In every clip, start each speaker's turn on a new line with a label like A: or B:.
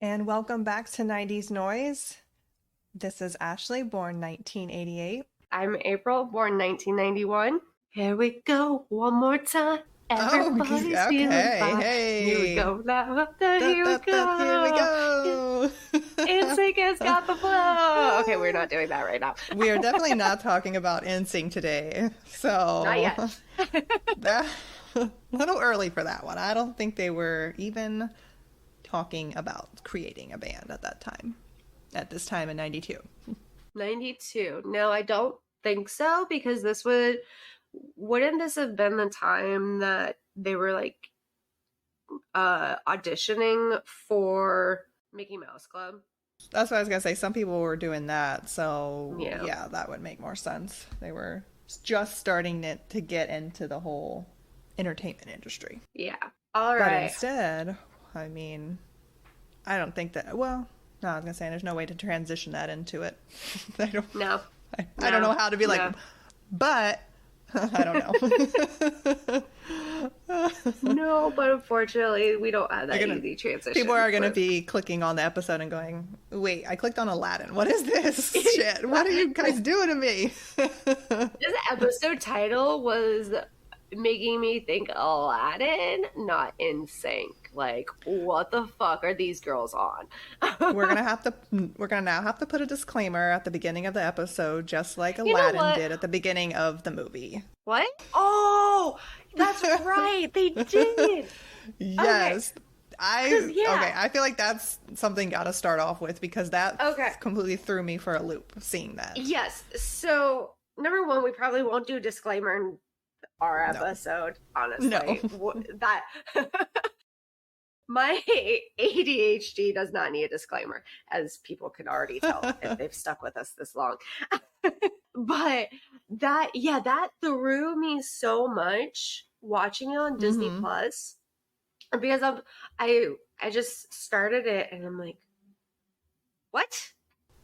A: And welcome back to 90s Noise. This is Ashley, born 1988.
B: I'm April, born 1991. Here we go, one more time. Everybody's feeling
A: Okay.
B: fine. Here we
A: Hey.
B: go, now here we
A: Here we
B: go.
A: go.
B: NSYNC has got the flow. Okay, we're not doing that right now.
A: We are definitely not talking about NSYNC today.
B: Not
A: So,
B: yet.
A: that, a little early for that one. I don't think they were even talking about creating a band at that time, at this time in 92.
B: 92. No, I don't think so, because wouldn't this have been the time that they were like auditioning for Mickey Mouse Club?
A: That's what I was going to say. Some people were doing that. So,
B: Yeah.
A: yeah, that would make more sense. They were just starting to get into the whole entertainment industry.
B: Yeah. All
A: But
B: right.
A: instead, I mean, I don't think that, well, no, I was going to say there's no way to transition that into it. I don't,
B: No.
A: I don't know how to be like,
B: No.
A: but I don't know.
B: No, but unfortunately, we don't have that easy transition.
A: People are going to be clicking on the episode and going, wait, I clicked on Aladdin. What is this shit? What are you guys doing to me?
B: This episode title was making me think Aladdin, not NSYNC. Like, what the fuck are these girls on?
A: We're gonna now have to put a disclaimer at the beginning of the episode, just like
B: know
A: Aladdin
B: what?
A: did at the beginning of the movie.
B: What? Oh, that's right. They did.
A: Yes.
B: yeah.
A: Okay, I feel like that's something gotta start off with because that
B: Okay.
A: completely threw me for a loop seeing that.
B: Yes. So, number one, we probably won't do a disclaimer in our
A: No.
B: episode, honestly.
A: No.
B: That my ADHD does not need a disclaimer, as people can already tell if they've stuck with us this long. But that threw me so much watching it on Disney
A: Mhm.
B: Plus, because I just started it and I'm like, what?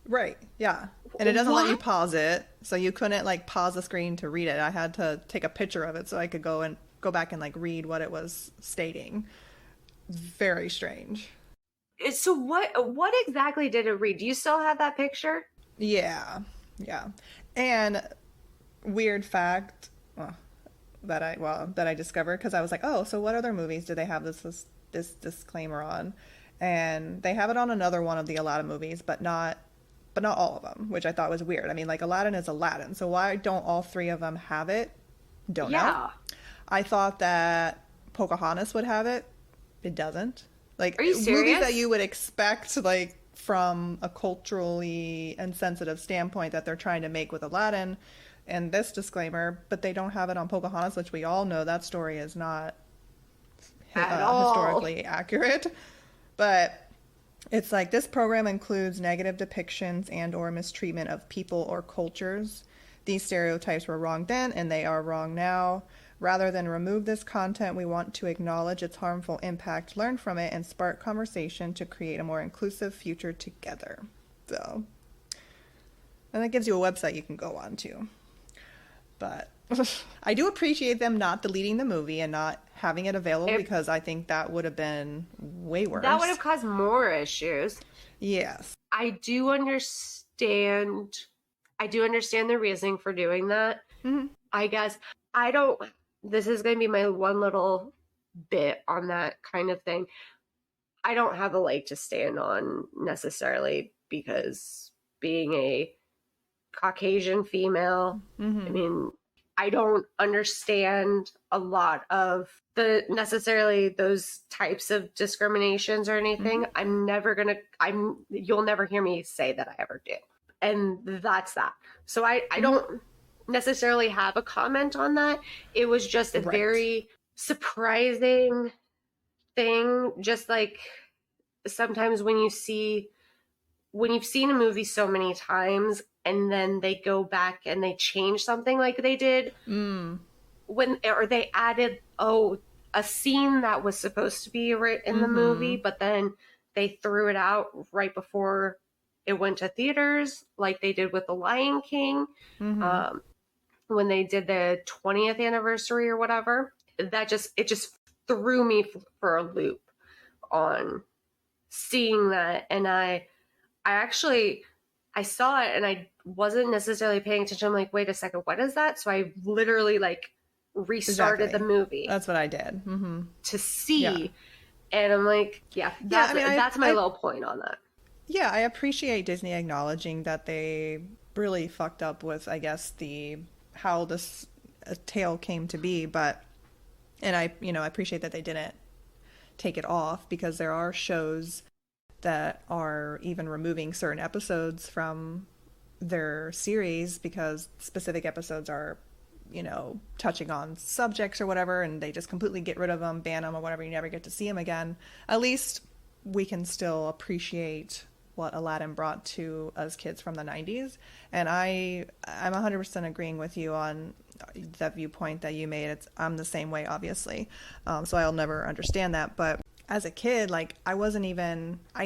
A: Right, yeah. And it doesn't let you
B: What?
A: pause it, so you couldn't like pause the screen to read it. I had to take a picture of it so I could go back and like read what it was stating. Very strange.
B: So what exactly did it read? Do you still have that picture?
A: Yeah, yeah. And weird fact that I discovered because I was like, oh, so what other movies do they have this disclaimer on? And they have it on another one of the Aladdin movies, but not all of them, which I thought was weird. I mean, like Aladdin is Aladdin, so why don't all three of them have it? Don't know.
B: Yeah.
A: I thought that Pocahontas would have it. It doesn't. Like
B: Are you
A: movies
B: serious?
A: that you would expect, like from a culturally insensitive standpoint, that they're trying to make with Aladdin and this disclaimer, but they don't have it on Pocahontas, which we all know that story is not
B: At all.
A: historically accurate. But it's like this program includes negative depictions and or mistreatment of people or cultures. These stereotypes were wrong then and they are wrong now. Rather than remove this content, we want to acknowledge its harmful impact, learn from it, and spark conversation to create a more inclusive future together. So, and that gives you a website you can go on to. But I do appreciate them not deleting the movie and not having it available because I think that would have been way worse.
B: That would have caused more issues.
A: Yes.
B: I do understand the reasoning for doing that.
A: Mhm.
B: I guess this is going to be my one little bit on that kind of thing. I don't have a leg to stand on necessarily, because being a Caucasian female,
A: Mhm.
B: I mean, I don't understand a lot of the necessarily those types of discriminations or anything. You'll never hear me say that I ever do. And that's that. So I don't necessarily have a comment on that. It was just a
A: Right.
B: very surprising thing. Just like sometimes when you've seen a movie so many times and then they go back and they change something like they did or they added a scene that was supposed to be in the movie, but then they threw it out right before it went to theaters, like they did with The Lion King. When they did the 20th anniversary or whatever, it just threw me for a loop on seeing that, and I actually I saw it and I wasn't necessarily paying attention. I'm like, wait a second, what is that? So I literally like restarted
A: Exactly.
B: the movie
A: That's what I did.
B: to
A: Yeah.
B: see, and I'm like, yeah,
A: Yeah, I mean,
B: that's my little point on that.
A: yeah, I appreciate Disney acknowledging that they really fucked up with, I guess, the how this tale came to be, but and I appreciate that they didn't take it off because there are shows that are even removing certain episodes from their series because specific episodes are, touching on subjects or whatever, and they just completely get rid of them, ban them, or whatever. You never get to see them again. At least we can still appreciate what Aladdin brought to us kids from the 90s. And I'm 100% agreeing with you on that viewpoint that you made. I'm the same way, obviously. So I'll never understand that. But as a kid, like I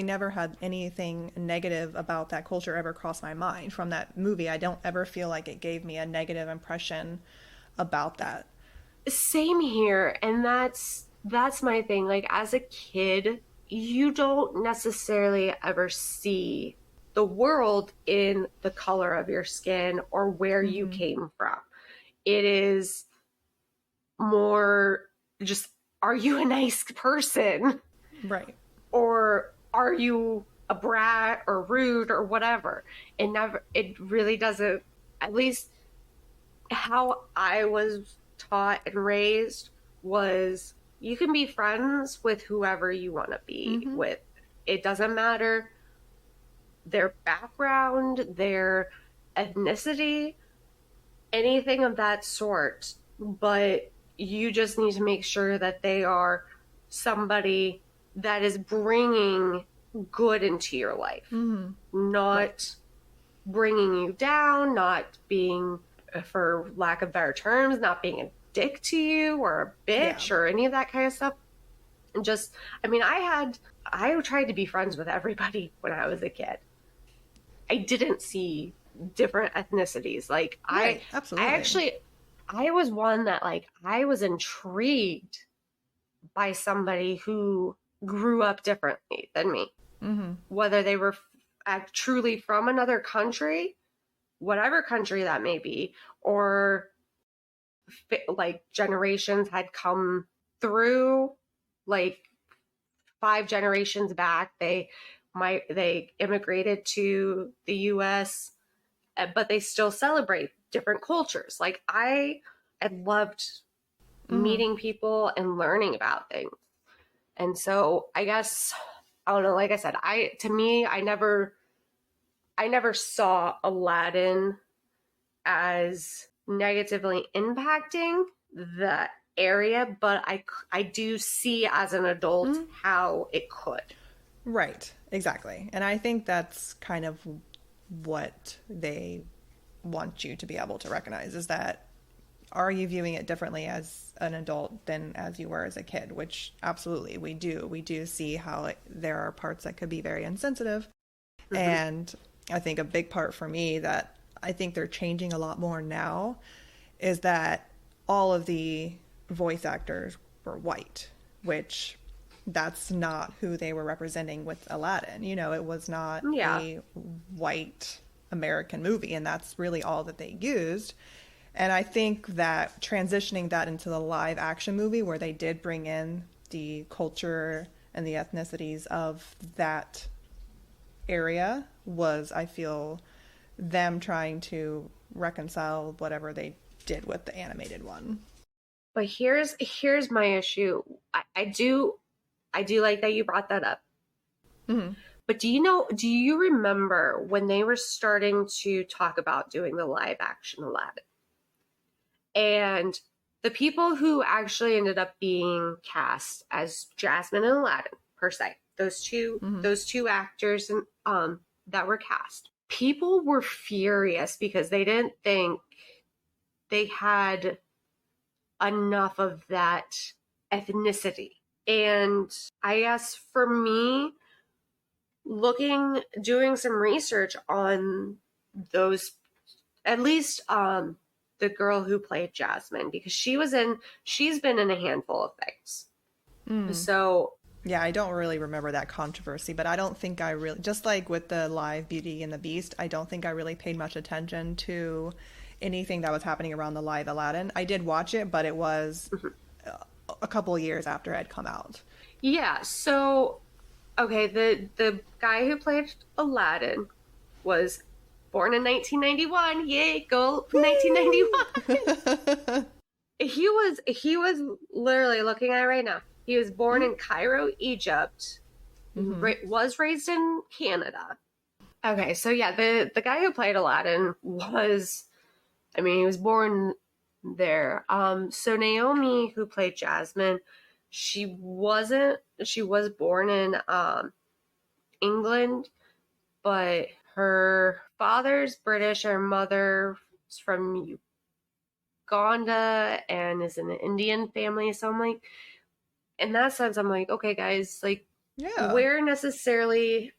A: never had anything negative about that culture ever cross my mind from that movie. I don't ever feel like it gave me a negative impression about that.
B: Same here, and that's my thing. Like as a kid, you don't necessarily ever see the world in the color of your skin or where you came from. It is more just, are you a nice person?
A: Right.
B: Or are you a brat or rude or whatever? It really doesn't, at least how I was taught and raised was you can be friends with whoever you want to be with. It doesn't matter their background, their ethnicity, anything of that sort, but you just need to make sure that they are somebody that is bringing good into your life, not bringing you down, not being, for lack of better terms, not being a dick to you or a bitch or any of that kind of stuff. And just, I mean, I tried to be friends with everybody when I was a kid. I didn't see different ethnicities. Like
A: Right, absolutely.
B: I was one that like I was intrigued by somebody who grew up differently than me, whether they were truly from another country, whatever country that may be, or like generations had come through, like 5 generations back, they immigrated to the US, but they still celebrate different cultures. Like I loved meeting people and learning about things. And so I guess, I don't know, like I said, I never saw Aladdin as negatively impacting the area, but I do see as an adult how it could.
A: Right, exactly. And I think that's kind of what they want you to be able to recognize is that are you viewing it differently as an adult than as you were as a kid, which absolutely we do. We do see how there are parts that could be very insensitive. And I think a big part for me that I think they're changing a lot more now is that all of the voice actors were white, which that's not who they were representing with Aladdin. It was not a white American movie, and that's really all that they used. And I think that transitioning that into the live action movie where they did bring in the culture and the ethnicities of that area was, I feel, them trying to reconcile whatever they did with the animated one.
B: But here's my issue. I do like that you brought that up. But do you remember when they were starting to talk about doing the live action Aladdin? And the people who actually ended up being cast as Jasmine and Aladdin, per se, those two actors that were cast, people were furious because they didn't think they had enough of that ethnicity. And I guess for me, doing some research on those, at least the girl who played Jasmine, because she's been in a handful of things. So
A: Yeah, I don't really remember that controversy, but I don't think I really, just like with the live Beauty and the Beast, I don't think I really paid much attention to anything that was happening around the live Aladdin. I did watch it, but it was a couple of years after it had come out.
B: Yeah, so okay, the guy who played Aladdin was born in 1991. Yay, go 1991. He was literally looking at it right now. He was born in Cairo, Egypt.
A: Hmm.
B: Was raised in Canada. Okay, so yeah, the guy who played Aladdin was, I mean, he was born there. So Naomi, who played Jasmine, she was born in England, but her father's British, her mother's from Uganda and is in an Indian family. So I'm like, in that sense, I'm like, okay, guys, like,
A: Yeah.
B: where necessarily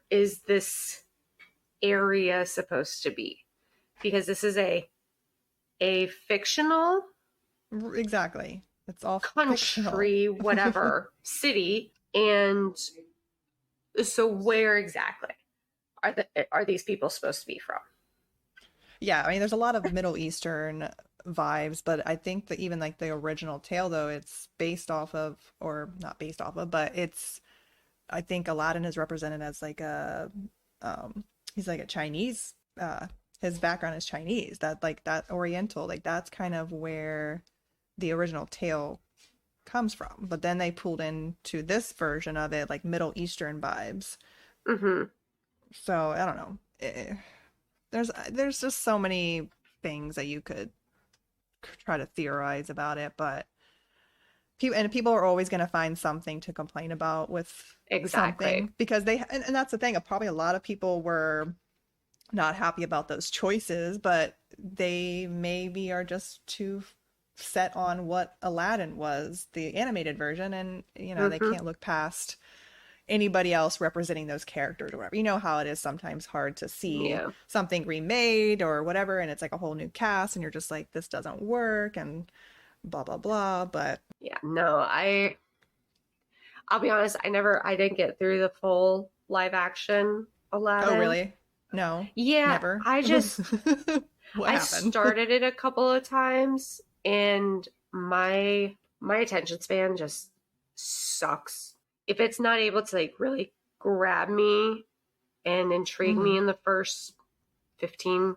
B: is this area supposed to be? Because this is a fictional
A: Exactly. It's all fictional.
B: country, whatever city, and so where exactly are these people supposed to be from?
A: Yeah, I mean, there's a lot of Middle Eastern vibes, but I think that even like the original tale, though, it's based off of, or not based off of, but it's, I think Aladdin is represented as like um, he's like a Chinese, his background is Chinese, that like that Oriental, like that's kind of where the original tale comes from. But then they pulled into this version of it like Middle Eastern vibes.
B: Mm-hmm.
A: So I don't know. There's just so many things that you could try to theorize about it, but people are always going to find something to complain about with
B: Exactly.
A: something because and that's the thing. Probably a lot of people were not happy about those choices, but they maybe are just too set on what Aladdin was, the animated version, and they
B: Mm-hmm.
A: can't look past anybody else representing those characters or whatever. You know how it is sometimes hard to see
B: Yeah.
A: something remade or whatever, and it's like a whole new cast, and you're just like, this doesn't work, and blah blah blah. But
B: Yeah. No, I'll be honest, I didn't get through the full live action
A: oh,
B: Aladdin.
A: really? No,
B: Yeah,
A: never. What
B: I
A: happened?
B: started it a couple of times and my attention span just sucks. If it's not able to like really grab me and intrigue me
A: Hmm.
B: in the first 15,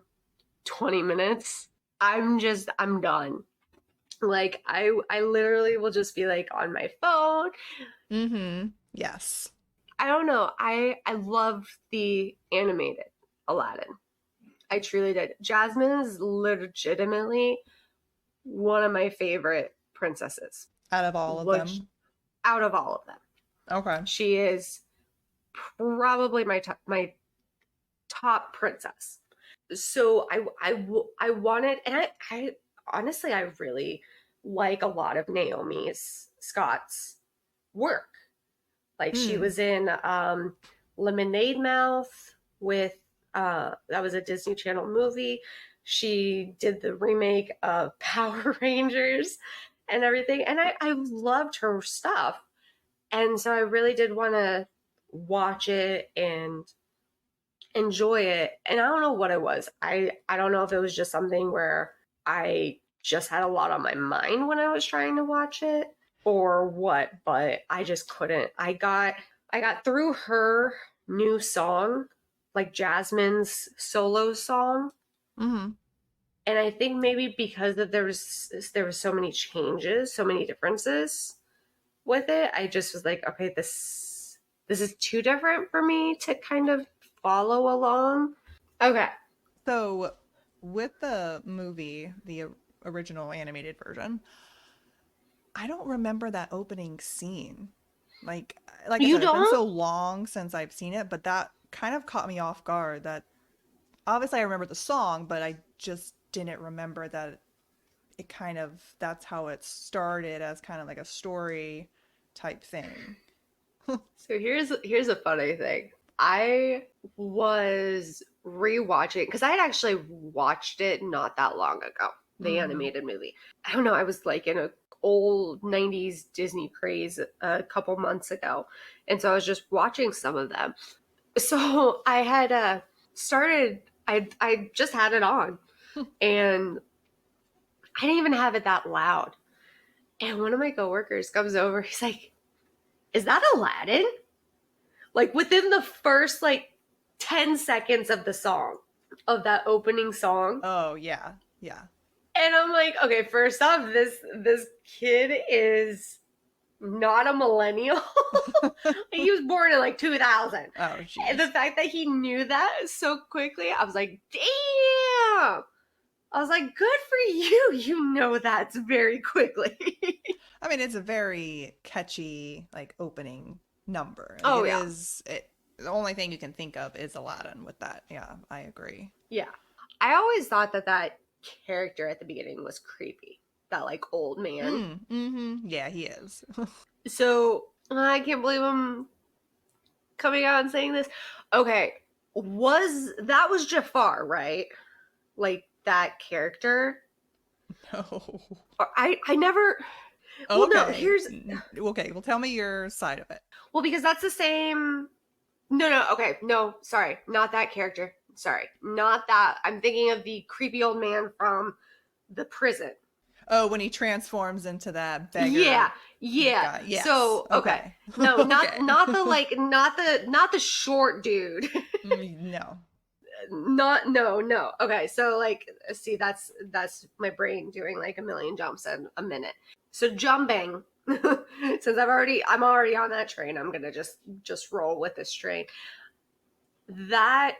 B: 20 minutes, I'm done. Like I literally will just be like on my phone.
A: Hmm. Yes.
B: I don't know. I loved the animated Aladdin. I truly did. Jasmine is legitimately one of my favorite princesses.
A: Out of all of
B: Which
A: them.
B: out of all of them,
A: Okay.
B: she is probably my top princess. So I wanted, and I honestly I really like a lot of Naomi Scott's work. Like she
A: Hmm.
B: was in Lemonade Mouth with that was a Disney Channel movie. She did the remake of Power Rangers and everything. And I loved her stuff. And so I really did want to watch it and enjoy it. And I don't know what it was. I don't know if it was just something where I just had a lot on my mind when I was trying to watch it or what, but I just couldn't. I got through her new song, like Jasmine's solo song,
A: Hmm.
B: and I think maybe because of there was so many changes, so many differences with it, I just was like, okay, this is too different for me to kind of follow along. Okay.
A: So, with the movie, the original animated version, I don't remember that opening scene. Like I
B: You
A: said, it's been
B: don't?
A: so long since I've seen it, but that kind of caught me off guard. That obviously I remember the song, but I just didn't remember that it kind of that's how it started as kind of like a story type thing.
B: So here's a funny thing. I was rewatching because I had actually watched it not that long ago. the animated movie. I don't know. I was like in a old 90s Disney craze a couple months ago. And so I was just watching some of them. So I had started, I just had it on and I didn't even have it that loud. And one of my coworkers comes over. He's like, "Is that Aladdin?" Like within the first like 10 seconds of the song, of that opening song.
A: Oh, yeah. Yeah.
B: And I'm like, okay, first off, this kid is not a millennial. He was born in like 2000.
A: Oh, geez.
B: And the fact that he knew that so quickly, I was like, damn. I was like, good for you. You know that very quickly.
A: I mean, it's a very catchy, like, opening number.
B: Oh,
A: It
B: yeah.
A: is, the only thing you can think of is Aladdin with that. Yeah, I agree.
B: Yeah. I always thought that character at the beginning was creepy. That, like, old man.
A: Yeah, he is.
B: So, I can't believe I'm coming out and saying this. Okay. That was Jafar, right? Like, that character?
A: No.
B: I never... Well, no, here's...
A: Okay, well, tell me your side of it.
B: Well, because that's the same... No, okay, no, sorry, not that character. Sorry, not that. I'm thinking of the creepy old man from the prison.
A: Oh, when he transforms into that beggar.
B: Yeah.
A: Guy. Yes.
B: So, okay. No,
A: Okay.
B: not the short dude.
A: No.
B: No. Okay, so like, see, that's my brain doing like a million jumps a minute. So jumping, since I'm already on that train, I'm gonna just roll with this train. That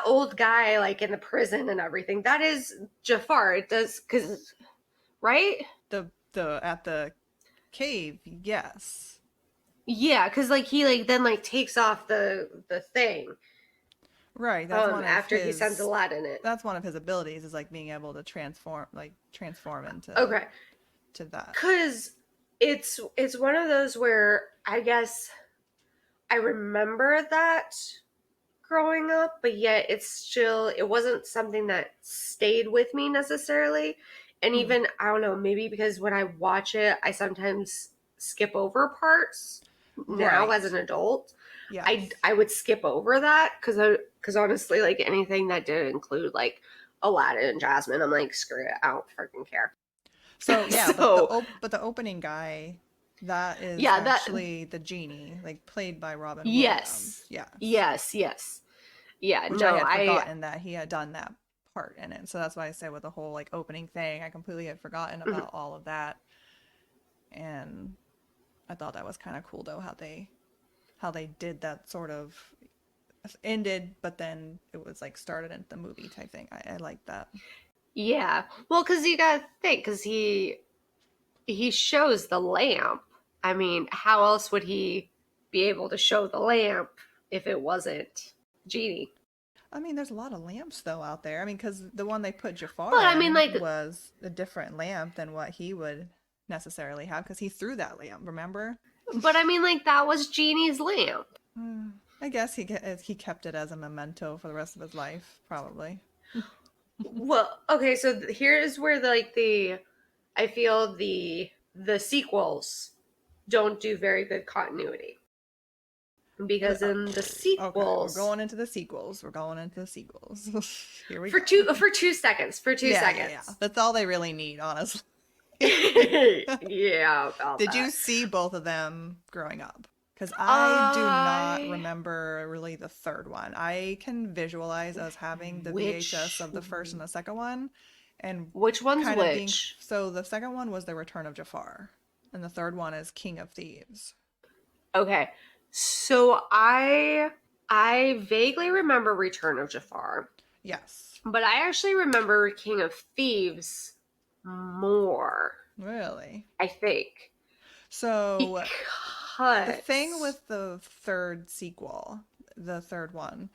B: old guy, like in the prison and everything, that is Jafar. It does, cause right?
A: The at the cave, yes.
B: Yeah, cause like he like then like takes off the thing.
A: Right, that's one of
B: after
A: his,
B: he sends Aladdin it.
A: That's one of his abilities, is like being able to transform into
B: Okay.
A: to that.
B: Cause it's one of those where I guess I remember that growing up, but yet it wasn't something that stayed with me necessarily. And even, I don't know, maybe because when I watch it, I sometimes skip over parts now as an adult.
A: Yeah.
B: I would skip over that because honestly, like anything that didn't include like Aladdin and Jasmine, I'm like, screw it, I don't freaking care.
A: So yeah, but the opening guy, that is actually the genie, like played by Robin Williams.
B: Yes. Yeah.
A: Which
B: no,
A: I had forgotten that he had done that part in it. So that's why I say with the whole like opening thing, I completely had forgotten about all of that. And I thought that was kind of cool though, how they did that, sort of ended, but then it was like started in the movie type thing. I like that.
B: Yeah. Well, because you gotta think, because he shows the lamp. I mean, how else would he be able to show the lamp if it wasn't Genie?
A: I mean, there's a lot of lamps though out there. I mean, because the one they put Jafar
B: But I mean, like,
A: was a different lamp than what he would necessarily have, because he threw that lamp, remember?
B: But I mean, like, that was Genie's lamp.
A: I guess he kept it as a memento for the rest of his life, probably.
B: Well, okay, so here's where I feel the sequels don't do very good continuity. Because in the sequels,
A: we're going into the sequels. Here we
B: go. For 2 seconds.
A: Yeah. That's all they really need, honestly.
B: Yeah.
A: Did you see both of them growing up? Because I do not remember really the third one. I can visualize us having the VHS of the first and the second one. And
B: which one's which?
A: So the second one was The Return of Jafar. And the third one is King of Thieves.
B: Okay. So I vaguely remember Return of Jafar.
A: Yes.
B: But I actually remember King of Thieves more.
A: Really?
B: I think.
A: So the thing with the third sequel, the third one,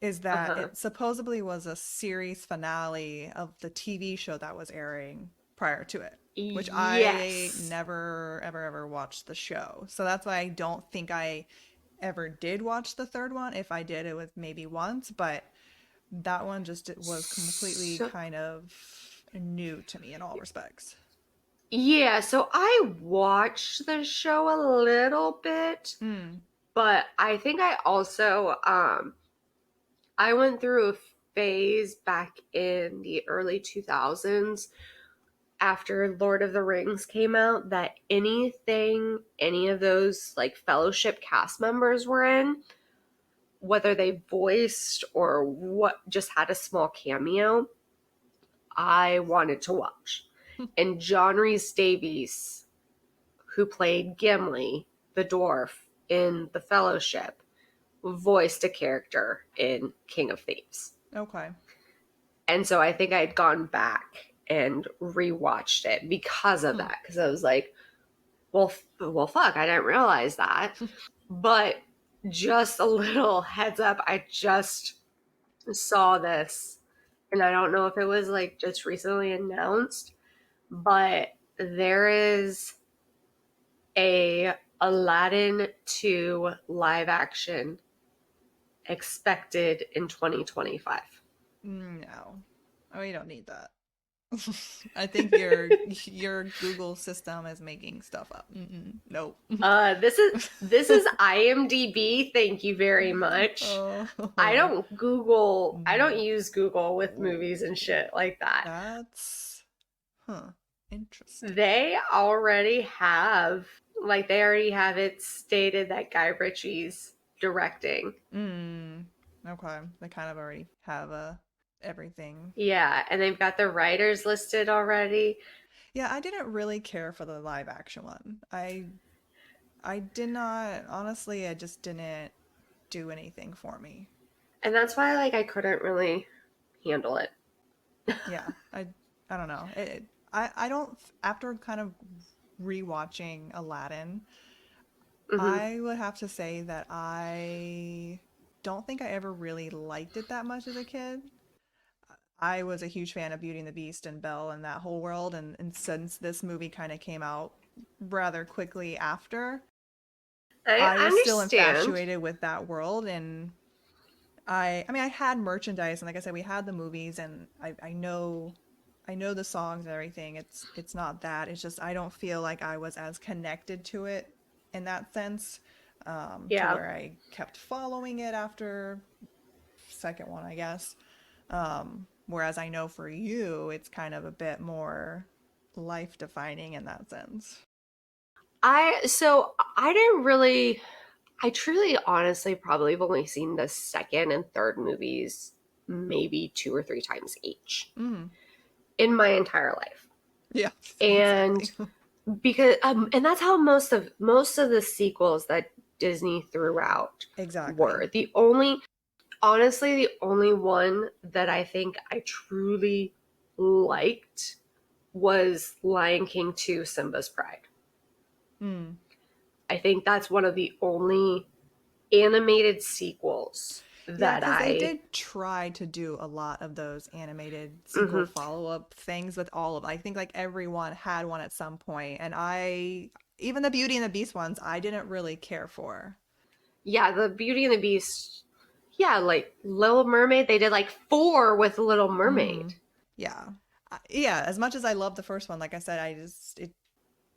A: is that it supposedly was a series finale of the TV show that was airing prior to it. Which I never, ever watched the show. So that's why I don't think I ever did watch the third one. If I did, it was maybe once. But that one just was completely kind of new to me in all respects.
B: Yeah, so I watched the show a little bit, but I think I also I went through a phase back in the early 2000s after Lord of the Rings came out that anything any of those like fellowship cast members were in, whether they voiced or what just had a small cameo, I wanted to watch. And John Rhys Davies, who played Gimli, the dwarf in The Fellowship, voiced a character in King of Thieves.
A: Okay.
B: And so I think I had gone back and rewatched it because of that. Because I was like, well, fuck, I didn't realize that. But just a little heads up, I just saw this, and I don't know if it was like just recently announced, but there is a Aladdin 2 live action expected in 2025.
A: No. Oh, you don't need that. I think your Google system is making stuff up. Nope.
B: This is IMDb. Thank you very much.
A: Oh.
B: I don't use Google with movies and shit like that.
A: That's interesting.
B: They already have it stated that Guy Ritchie's directing.
A: Okay. They kind of already have everything.
B: Yeah, and they've got the writers listed already.
A: Yeah, I didn't really care for the live action one. I did not, honestly, it just didn't do anything for me.
B: And that's why I couldn't really handle it.
A: Yeah, I don't know. I don't, after kind of rewatching Aladdin, I would have to say that I don't think I ever really liked it that much as a kid. I was a huge fan of Beauty and the Beast and Belle and that whole world, and since this movie kind of came out rather quickly after, I was still infatuated with that world, and I mean I had merchandise, and like I said, we had the movies, and I know the songs and everything. It's not that. It's just I don't feel like I was as connected to it in that sense, to where I kept following it after second one, I guess. Whereas I know for you, it's kind of a bit more life defining in that sense.
B: I truly honestly probably have only seen the second and third movies maybe 2 or 3 times each in my entire life.
A: Yeah.
B: And
A: exactly.
B: because and that's how most of the sequels that Disney threw out were. Honestly, the only one that I think I truly liked was Lion King 2 Simba's Pride. I think that's one of the only animated sequels that
A: they did try to do a lot of those animated sequel follow-up things with all of them. I think like everyone had one at some point, and even the Beauty and the Beast ones I didn't really care for.
B: Yeah, the Beauty and the Beast, yeah, like Little Mermaid, they did like 4 with Little Mermaid.
A: Yeah. Yeah, as much as I loved the first one, like I said,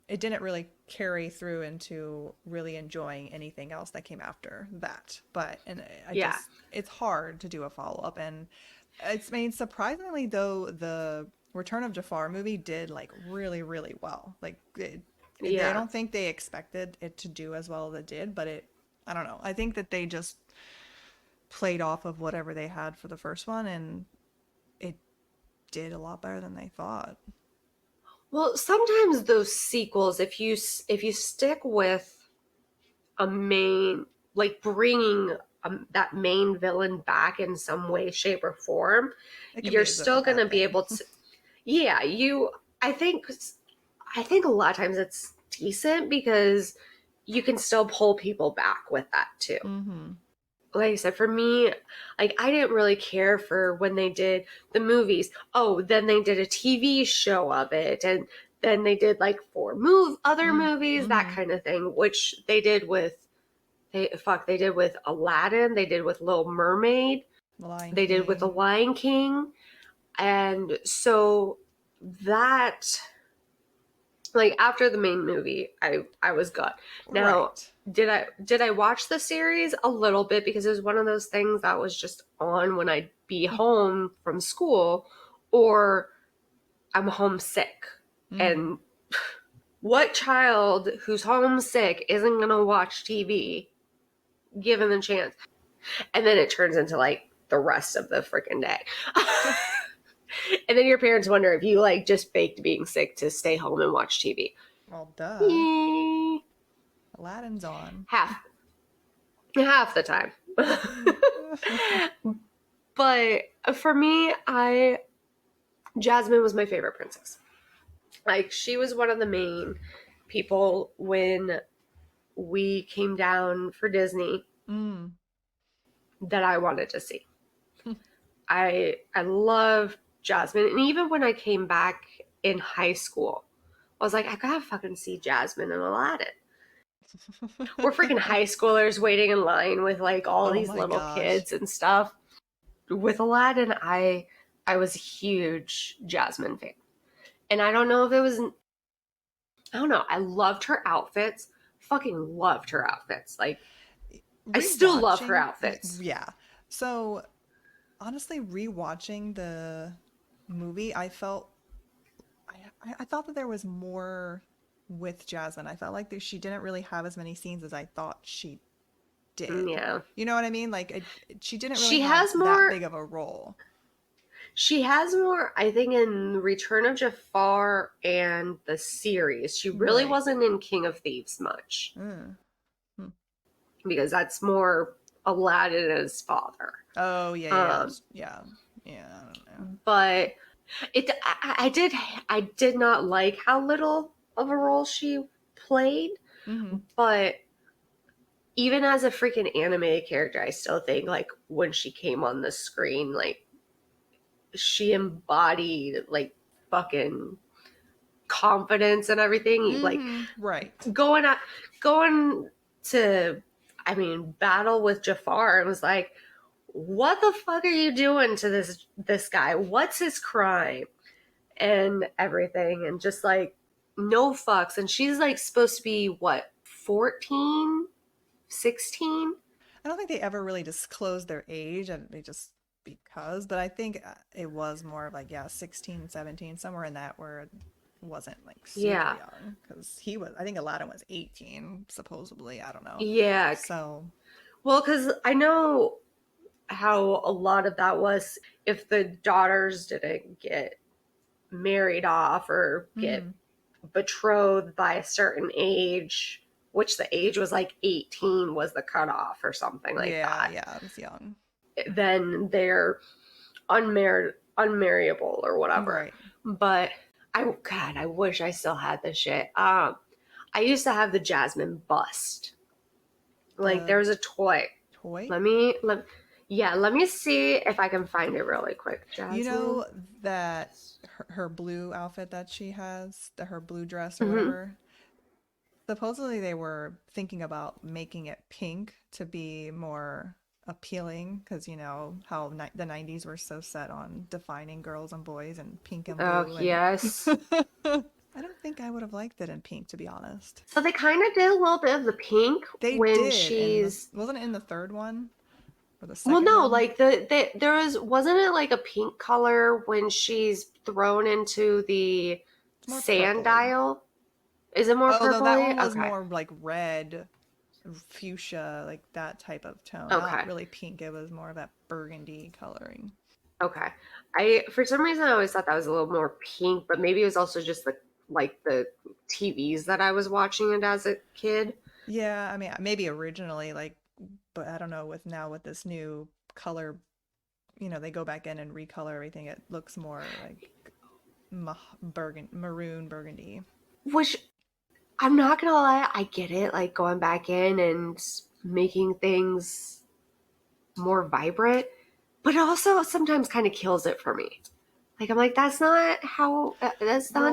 A: it didn't really carry through into really enjoying anything else that came after that. But it's hard to do a follow-up, and surprisingly though, the Return of Jafar movie did like really, really well. Like I don't think they expected it to do as well as it did, but I don't know. I think that they just played off of whatever they had for the first one, and it did a lot better than they thought.
B: Well, sometimes those sequels, if you stick with a main, like bringing that main villain back in some way, shape, or form, you're still going to be able to. Yeah, I think a lot of times it's decent because you can still pull people back with that too. Like I said, for me, like I didn't really care for when they did the movies. Oh, then they did a TV show of it, and then they did like 4 other movies, that kind of thing, which they did with Aladdin, they did with Little Mermaid, did with The Lion King, and so that, like, after the main movie, I was good. Now,
A: Right.
B: did I watch the series a little bit because it was one of those things that was just on when I'd be home from school, or I'm homesick.
A: Mm-hmm.
B: And what child who's homesick isn't gonna watch TV given the chance? And then it turns into like the rest of the freaking day. And then your parents wonder if you like just faked being sick to stay home and watch TV.
A: Well, duh.
B: Eh,
A: Aladdin's on.
B: half the time. But for me, I Jasmine was my favorite princess. Like, she was one of the main people when we came down for Disney
A: Mm.
B: that I wanted to see. I love Jasmine, and even when I came back in high school, I was like, I gotta fucking see Jasmine and Aladdin. We're freaking high schoolers waiting in line with like all
A: Oh
B: these
A: my
B: little
A: gosh.
B: kids and stuff. With Aladdin, I was a huge Jasmine fan. And I don't know if it was, I don't know. I loved her outfits. Fucking loved her outfits. Like, I still love her
A: Rewatching,
B: outfits.
A: yeah. So honestly, rewatching the movie, I felt I thought that there was more with Jasmine. I felt like she didn't really have as many scenes as I thought she did.
B: Yeah.
A: You know what I mean? Like she didn't really
B: She
A: have
B: has
A: that
B: more,
A: big of a role.
B: I think, in Return of Jafar and the series. She really
A: Right.
B: wasn't in King of Thieves much
A: Mm. Hmm.
B: because that's more Aladdin and his father.
A: Oh yeah, yeah,
B: Um,
A: that's yeah, yeah. I don't know.
B: but I did not like how little of a role she played,
A: Mm-hmm.
B: but even as a freaking animated character, I still think like when she came on the screen, like she embodied like fucking confidence and everything. Like
A: Mm-hmm. Right.
B: going out, going to, I mean, battle with Jafar, and was like, what the fuck are you doing to this guy? What's his crime? And everything, and just like no fucks. And she's like supposed to be what, 14, 16?
A: I don't think they ever really disclosed their age, and they just because. But I think it was more of like yeah, 16, 17, somewhere in that where it wasn't like super
B: Yeah.
A: young because he was. I think Aladdin was 18 supposedly. I don't know.
B: Yeah.
A: So
B: Well, because I know how a lot of that was if the daughters didn't get married off or get
A: mm-hmm.
B: betrothed by a certain age, which the age was like 18 was the cutoff or something like
A: Yeah,
B: that,
A: yeah, it was young.
B: then they're unmarriable or whatever.
A: Right.
B: But I wish I still had this shit. I used to have the Jasmine bust. Like,
A: The
B: there was a toy.
A: toy.
B: Let me see if I can find it really quick.
A: You
B: Jasmine.
A: know that her blue outfit that she has, her blue dress or
B: Mm-hmm.
A: whatever. Supposedly they were thinking about making it pink to be more appealing because you know how the 90s were so set on defining girls and boys and pink and
B: Oh,
A: blue and
B: yes.
A: I don't think I would have liked it in pink to be honest.
B: So they kind of did a little bit of the pink
A: They
B: when
A: did in the
B: she's,
A: wasn't it in the third one or the
B: well,
A: second
B: no,
A: one?
B: like there was, wasn't it like a pink color when she's thrown into the
A: It's more
B: sand
A: purpley.
B: dial? Is it more
A: Oh no, that
B: purpley?
A: one was
B: Okay.
A: more like red, fuchsia, like that type of tone. Not
B: Okay.
A: really pink. It was more of that burgundy coloring.
B: Okay. I, for some reason, I always thought that was a little more pink, but maybe it was also just the TVs that I was watching it as a kid.
A: Yeah, I mean, maybe originally, like, but I don't know with now with this new color, you know, they go back in and recolor everything. It looks more like maroon burgundy.
B: Which, I'm not gonna lie, I get it, like going back in and making things more vibrant, but it also sometimes kind of kills it for me. Like, I'm like, that's not
A: Well,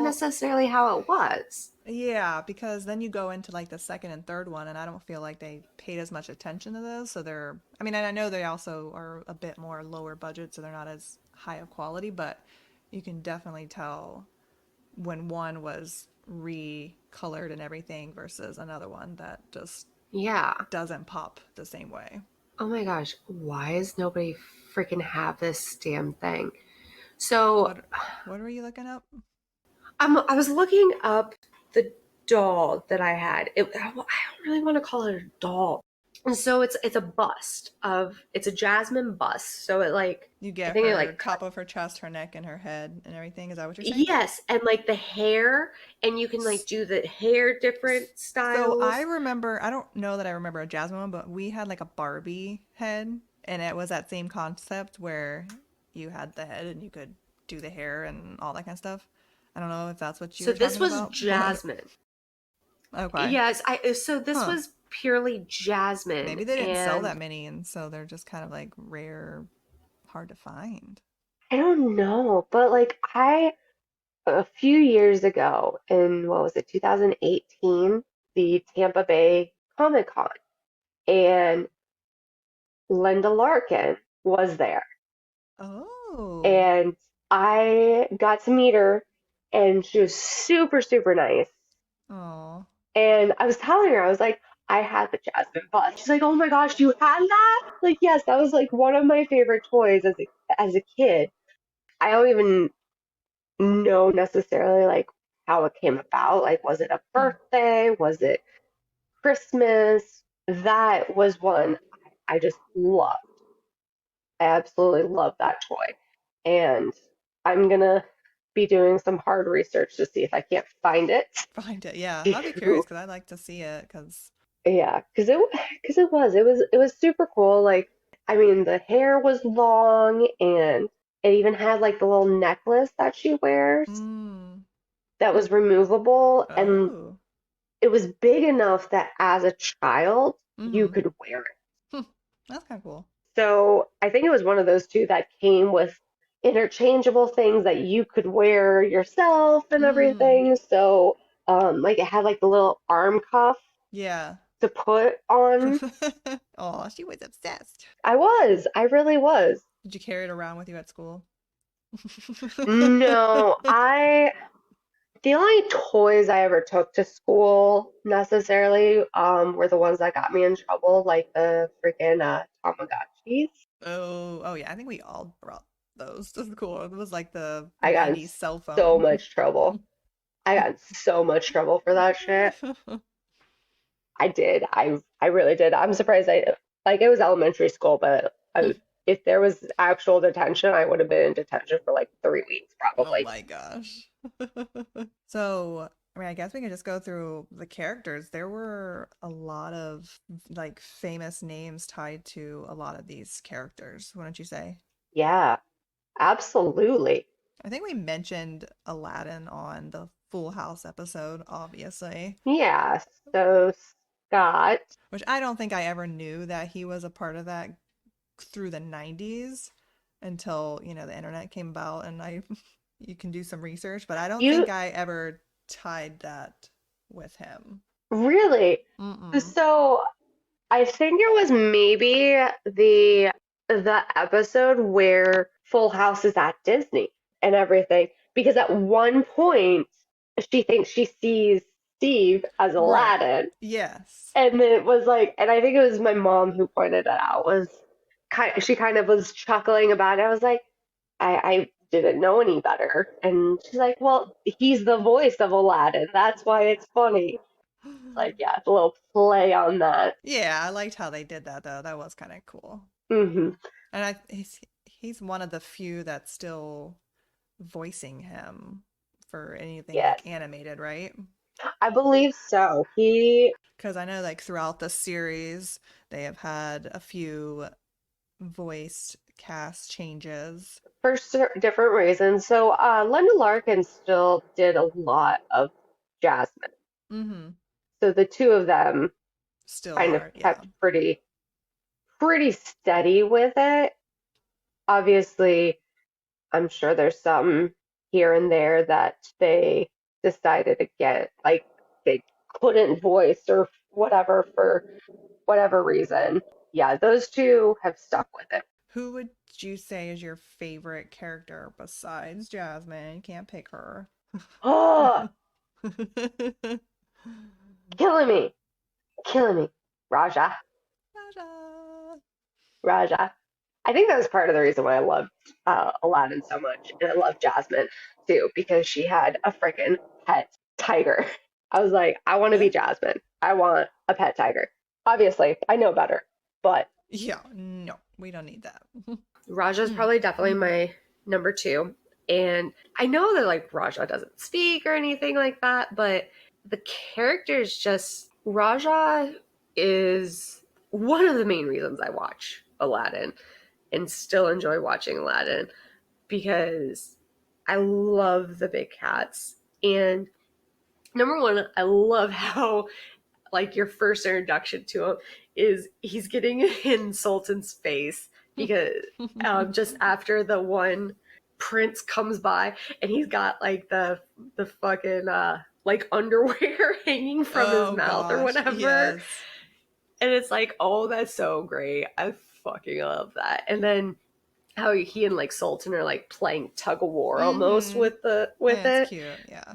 B: necessarily how it was.
A: yeah, because then you go into like the second and third one, and I don't feel like they paid as much attention to those. So they're, I mean, and I know they also are a bit more lower budget, so they're not as high of quality, but you can definitely tell. when one was recolored and everything versus another one that just
B: Yeah.
A: doesn't pop the same way.
B: Oh my gosh, why does nobody freaking have this damn thing? So
A: What were you looking up?
B: I was looking up the doll that I had. I don't really want to call it a doll. And so it's a bust of it's a Jasmine bust. So it like
A: You
B: I
A: get
B: think it
A: her
B: like
A: top of her chest, her neck, and her head and everything. Is that what you're saying?
B: yes, and like the hair, and you can like do the hair different
A: So I
B: styles.
A: remember, I don't know that I remember a Jasmine one, but we had like a Barbie head, and it was that same concept where you had the head and you could do the hair and all that kind of stuff. I don't know if that's what you
B: So
A: were
B: this
A: talking
B: was
A: about, but
B: Jasmine.
A: okay.
B: Yes, I so this
A: Huh.
B: was purely Jasmine,
A: Maybe they didn't sell
B: and
A: that many, and so they're just kind of like rare, hard to find.
B: I don't know, but like I a few years ago in what was it, 2018, the Tampa Bay Comic Con, and Linda Larkin was there.
A: Oh.
B: And I got to meet her, and she was super, super nice.
A: Oh.
B: And I was telling her, I was like, I had the Jasmine bus. She's like, oh my gosh, you had that? Like, yes, that was like one of my favorite toys as a kid. I don't even know necessarily like how it came about. Like, was it a
A: Hmm.
B: birthday? Was it Christmas? That was one I just loved. I absolutely love that toy. And I'm gonna be doing some hard research to see if I can't find it.
A: Find it. Yeah. I'll be curious
B: To,
A: because I'd like to see it because.
B: yeah, because it was super cool. Like, I mean, the hair was long, and it even had like the little necklace that she wears
A: Mm.
B: that
A: Huh.
B: was removable, and
A: Oh.
B: it was big enough that as a child you
A: Mm-hmm.
B: could wear it.
A: Hmm. That's kind of cool.
B: So I think it was one of those two that came with interchangeable things that you could wear yourself and
A: Mm.
B: everything. So like it had like the little arm cuff
A: Yeah.
B: to put on.
A: Oh, she was obsessed.
B: I really was.
A: Did you carry it around with you at school?
B: No, the only toys I ever took to school necessarily were the ones that got me in trouble, like the freaking Tamagotchis.
A: Oh, yeah. I think we all brought those to school. It was like the
B: I got in
A: 90s cell
B: so
A: phone.
B: much trouble. I got in so much trouble for that shit. I did. I really did. I'm surprised I like it was elementary school, but if there was actual detention, I would have been in detention for like 3 weeks
A: Oh
B: probably.
A: my gosh. So, I mean, I guess we can just go through the characters. There were a lot of like famous names tied to a lot of these characters, wouldn't you say?
B: Yeah, absolutely.
A: I think we mentioned Aladdin on the Full House episode, obviously,
B: Yeah. So Scott,
A: which I don't think I ever knew that he was a part of that through the 90s until, the internet came about and I you can do some research, but I don't
B: you
A: think I ever tied that with him.
B: really?
A: Mm-mm.
B: So I think it was maybe the episode where Full House is at Disney and everything, because at one point she thinks she sees Steve as
A: Right.
B: Aladdin,
A: Yes.
B: and then it was like, and I think it was my mom who pointed it out. Was she kind of was chuckling about it? I was like, I didn't know any better, and she's like, well, he's the voice of Aladdin. That's why it's funny. Like, yeah, it's a little play on that.
A: Yeah, I liked how they did that though. That was kind of cool.
B: Hmm.
A: And he's one of the few that's still voicing him for anything like
B: Yes.
A: animated, right?
B: I believe so. He,
A: Because I know like throughout the series they have had a few voice cast changes.
B: for different reasons. So, Linda Larkin still did a lot of Jasmine.
A: Mm-hmm.
B: So the two of them
A: Still
B: kind of
A: are, yeah.
B: kept pretty steady with it. Obviously, I'm sure there's some here and there that they decided to get, like they couldn't voice or whatever for whatever reason. Yeah, those two have stuck with it.
A: Who would you say is your favorite character besides Jasmine? You can't pick her.
B: Killing me. Killing me. Raja.
A: Ta-da.
B: Raja. I think that was part of the reason why I loved Aladdin so much. And I love Jasmine too, because she had a freaking pet tiger. I was like, I want to be
A: Yeah.
B: Jasmine. I want a pet tiger. Obviously, I know better, but
A: Yeah, no, we don't need that.
B: Raja's
A: Mm.
B: probably definitely my number two. And I know that like Raja doesn't speak or anything like that, but the characters just Raja is one of the main reasons I watch Aladdin and still enjoy watching Aladdin because I love the big cats. And number one, I love how like your first introduction to him is he's getting in Sultan's face because just after the one prince comes by and he's got like the fucking like underwear hanging from his
A: Oh
B: mouth or
A: gosh,
B: whatever,
A: yes.
B: and it's like, oh, that's so great. I fucking love that. And then how he and like Sultan are like playing tug of war almost
A: Mm-hmm.
B: with
A: It's
B: it.
A: cute, yeah.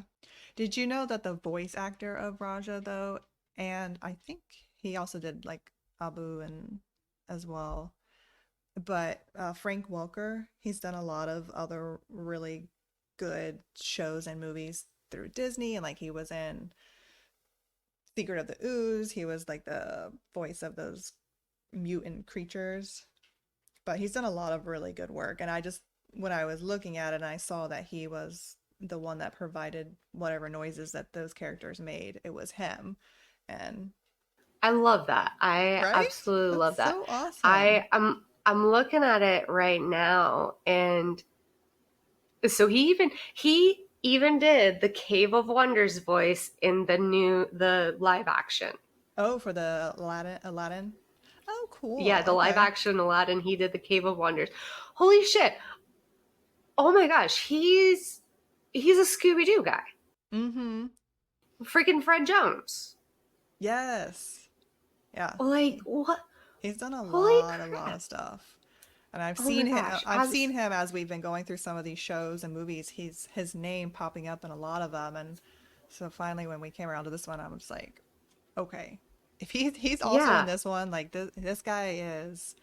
A: Did you know that the voice actor of Raja though, and I think he also did like Abu and as well, but Frank Welker, he's done a lot of other really good shows and movies through Disney, and like he was in Secret of the Ooze, he was like the voice of those mutant creatures. But he's done a lot of really good work. And I just, when I was looking at it, and I saw that he was the one that provided whatever noises that those characters made, it was him. And
B: I love that. I
A: right?
B: absolutely
A: That's
B: love that.
A: so awesome.
B: I'm looking at it right now, and so he even did the Cave of Wonders voice in the live action.
A: Oh, for the Aladdin. Oh,
B: Yeah,
A: cool.
B: the live
A: Okay.
B: action Aladdin, he did the Cave of Wonders. Holy shit. Oh my gosh, he's a Scooby Doo guy.
A: Mm-hmm.
B: Freaking Fred Jones.
A: Yes. Yeah.
B: Like what?
A: He's done
B: Holy
A: a lot
B: crap.
A: of stuff. And I've
B: Oh my
A: seen him
B: gosh.
A: I've seen him as we've been going through some of these shows and movies. He's his name popping up in a lot of them, and so finally when we came around to this one, I was like, okay. If he's also in
B: Yeah.
A: this one, like this guy is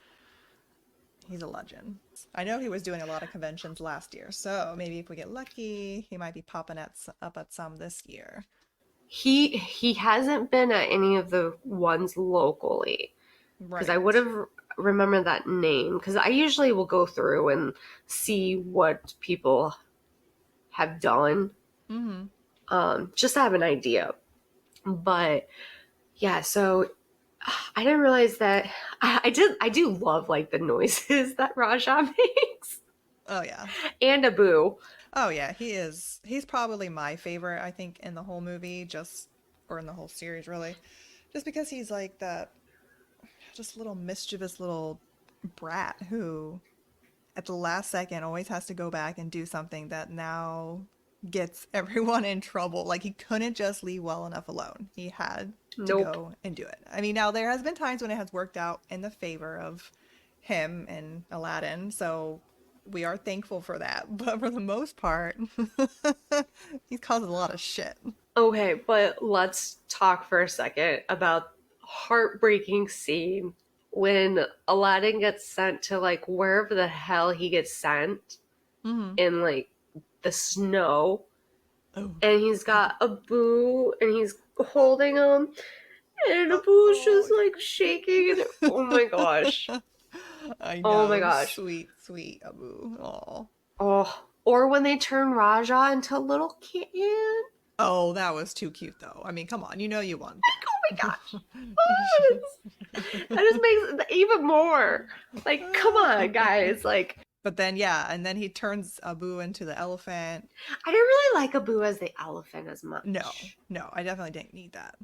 A: he's a legend. I know he was doing a lot of conventions last year, so maybe if we get lucky, he might be popping up at some this year.
B: He hasn't been at any of the ones locally because I would
A: Right.
B: have remembered that name because I usually will go through and see what people have done,
A: Mm-hmm.
B: just to have an idea. But yeah, so I didn't realize that I do love like the noises that Raja makes
A: Oh yeah.
B: and Abu.
A: Oh yeah, he is. He's probably my favorite, I think, in the whole movie, just or in the whole series, really. Just because he's like that, just little mischievous little brat who, at the last second, always has to go back and do something that now gets everyone in trouble. Like he couldn't just leave well enough alone. He had to
B: Nope.
A: go and do it. I mean, now there has been times when it has worked out in the favor of him and Aladdin, so we are thankful for that. But for the most part, he's caused a lot of shit.
B: Okay, but let's talk for a second about heartbreaking scene when Aladdin gets sent to like wherever the hell he gets sent
A: Mm-hmm.
B: in like the snow,
A: Oh.
B: and he's got Abu and he's holding him, and Abu's just
A: Oh.
B: like shaking, and oh my gosh.
A: I
B: Oh my
A: know.
B: gosh.
A: Sweet, sweet Abu. Oh.
B: Oh, or when they turn Raja into a little kitten.
A: Oh, that was too cute though. I mean, come on, you know you want
B: Like, oh my
A: that.
B: gosh. That just makes it even more. Like, come on, guys. Like,
A: But then yeah, and then he turns Abu into the elephant.
B: I didn't really like Abu as the elephant as
A: No,
B: much.
A: no, I definitely didn't need that.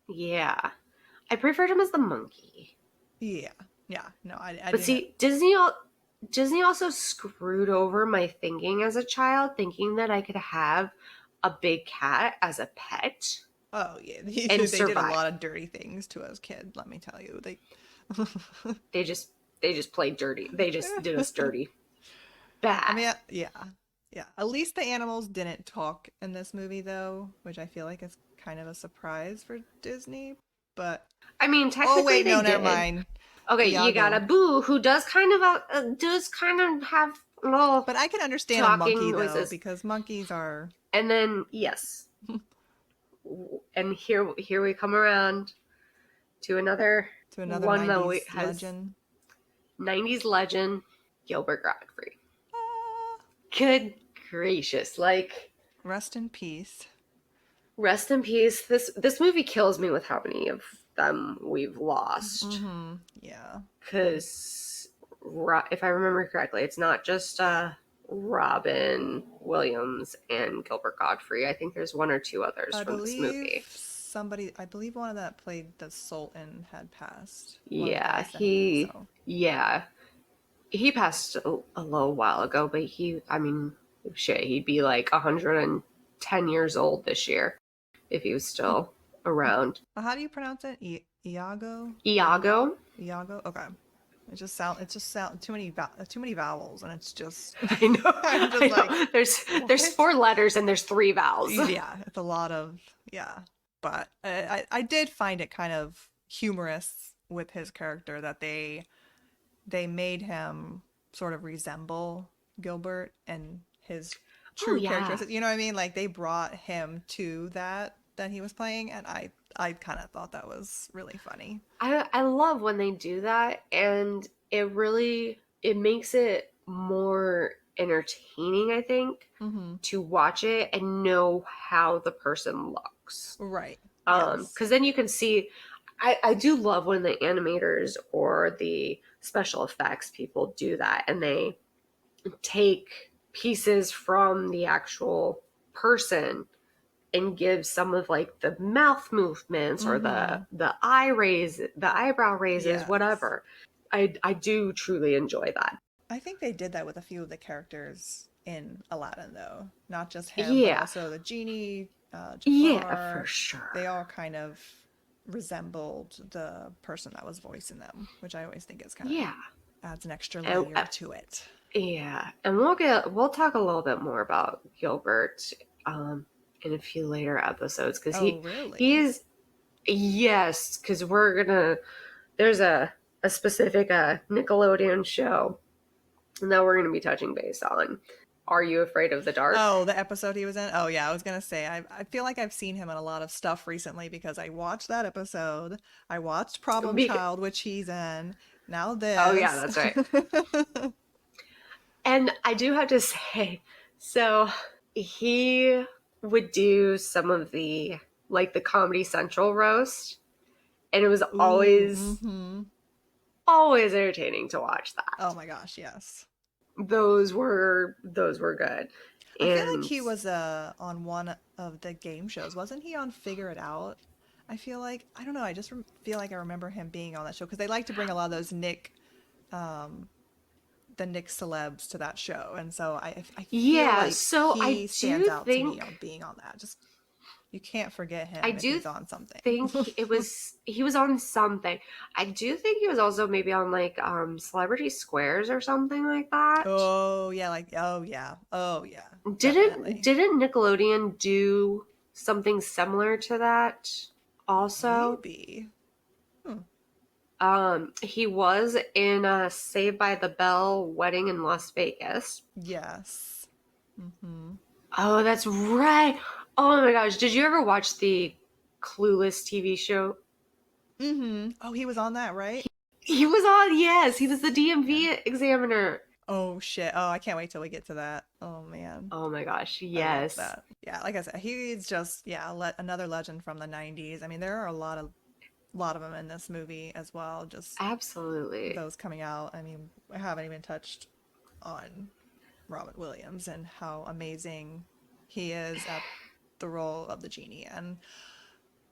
B: Yeah. I preferred him as the monkey.
A: Yeah, yeah, no, I
B: But
A: didn't.
B: see, Disney also screwed over my thinking as a child, thinking that I could have a big cat as a pet
A: Oh yeah,
B: and
A: they did a
B: survive.
A: lot of dirty things to us kids. Let me tell you, they.
B: They just played dirty. They just did us dirty.
A: I
B: Bad.
A: mean, yeah. Yeah. At least the animals didn't talk in this movie, though, which I feel like is kind of a surprise for Disney. But
B: I mean,
A: oh
B: technically
A: wait,
B: they
A: no, never
B: did.
A: mind.
B: Okay, you got a
A: Iago.
B: Boo who does kind of have little
A: But I can understand a monkey
B: talking
A: though,
B: noises.
A: because monkeys are
B: And then yes, and here we come around to another
A: to another
B: one that
A: 90s
B: has
A: legend.
B: 90s legend Gilbert Godfrey.
A: Ah,
B: Good gracious, like
A: rest in peace.
B: rest in peace. This movie kills me with how many of them we've lost.
A: Mm-hmm. Yeah.
B: Because if I remember correctly, it's not just Robin Williams and Gilbert Godfrey. I think there's one or two others
A: I
B: from this
A: believe
B: movie.
A: I believe one of that played the Sultan had passed. One of the
B: Yeah,
A: guys in it. So,
B: yeah, he passed a little while ago, but I mean, shit, he'd be like 110 years old this year if he was still around.
A: how do you pronounce it? Iago?
B: Iago?
A: Iago? Okay. It just sound too many vowels, and it's just
B: I know,
A: I'm just
B: I
A: like,
B: know. There's
A: what?
B: 4 letters and there's 3 vowels.
A: Yeah, it's a lot of yeah. But I did find it kind of humorous with his character that they made him sort of resemble Gilbert and his
B: Oh
A: true
B: yeah,
A: characteristics. You know what I mean? Like they brought him to that he was playing, and I kind of thought that was really funny.
B: I love when they do that, and it makes it more entertaining, I think,
A: Mm-hmm.
B: to watch it and know how the person looks.
A: Right. Yes.
B: Because then you can see. I do love when the animators or the special effects people do that, and they take pieces from the actual person and give some of like the mouth movements or
A: Mm-hmm.
B: the eyebrow raises,
A: Yes.
B: whatever. I do truly enjoy that.
A: I think they did that with a few of the characters in Aladdin, though. Not just him, but
B: Yeah,
A: also the genie,
B: yeah, for
A: Jafar.
B: sure.
A: They all kind of resembled the person that was voicing them, which I always think is kind of
B: Yeah,
A: adds an extra
B: and
A: layer to it.
B: yeah, and we'll talk a little bit more about Gilbert in a few later episodes because
A: Oh,
B: he
A: really?
B: is yes because there's a specific Nickelodeon show that we're gonna be touching base on. Are You Afraid of the Dark?
A: Oh, the episode he was in? Oh, yeah, I was gonna say, I feel like I've seen him in a lot of stuff recently because I watched that episode. I watched Problem
B: Bec-
A: Child, which he's in. Now
B: oh yeah,
A: this.
B: that's right. And I do have to say, so he would do some of the like the Comedy Central roast, and it was
A: Ooh, mm-hmm.
B: always entertaining to watch
A: Oh
B: that.
A: my gosh, yes.
B: Those were good.
A: I feel like
B: And
A: he was on one of the game shows. Wasn't he on Figure It Out? I feel like I don't know. I just feel like I remember him being on that show because they like to bring a lot of those um, the Nick celebs to that show, and so I feel
B: yeah,
A: like
B: so
A: he stands out to me on being on that. Just you can't forget
B: I
A: him if
B: do
A: he's on something.
B: think he was on something. I do think he was also maybe on like Celebrity Squares or something like that.
A: Oh yeah, like oh yeah,
B: Didn't
A: definitely.
B: didn't Nickelodeon do something similar to that also?
A: Maybe. Hmm.
B: He was in Saved by the Bell Wedding in Las Vegas.
A: Yes. Mm-hmm.
B: Oh, that's right. Oh my gosh, did you ever watch the Clueless TV show?
A: Mm-hmm. Oh, he was on that, right?
B: He was on, yes, he was the
A: Yeah.
B: DMV examiner.
A: Oh shit. Oh, I can't wait till we get to that. Oh man.
B: Oh my gosh,
A: I love
B: yes.
A: that. Yeah, like I said, he's just another legend from the 90s. I mean, there are a lot of them in this movie as well, just
B: Absolutely.
A: those coming out. I mean, I haven't even touched on Robin Williams and how amazing he is at the role of the genie. And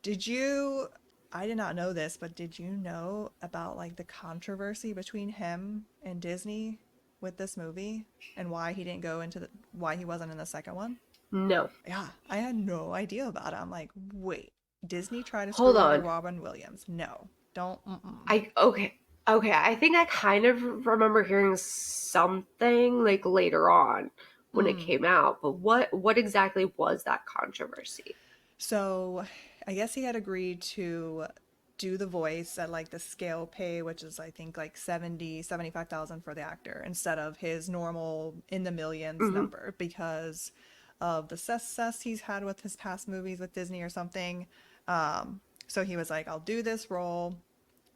A: did you I did not know this, but did you know about like the controversy between him and Disney with this movie and why he wasn't in the second one?
B: No.
A: Yeah, I had no idea about it. I'm like, wait, Disney tried to
B: Hold
A: screw over
B: on.
A: Robin Williams. No, don't. Mm-mm.
B: I okay. Okay, I think I kind of remember hearing something like later on when it came out. But what exactly was that controversy?
A: So I guess he had agreed to do the voice at like the scale pay, which is I think like 75,000 for the actor instead of his normal in the millions
B: Hmm.
A: number because of the success he's had with his past movies with Disney or something. So he was like, I'll do this role,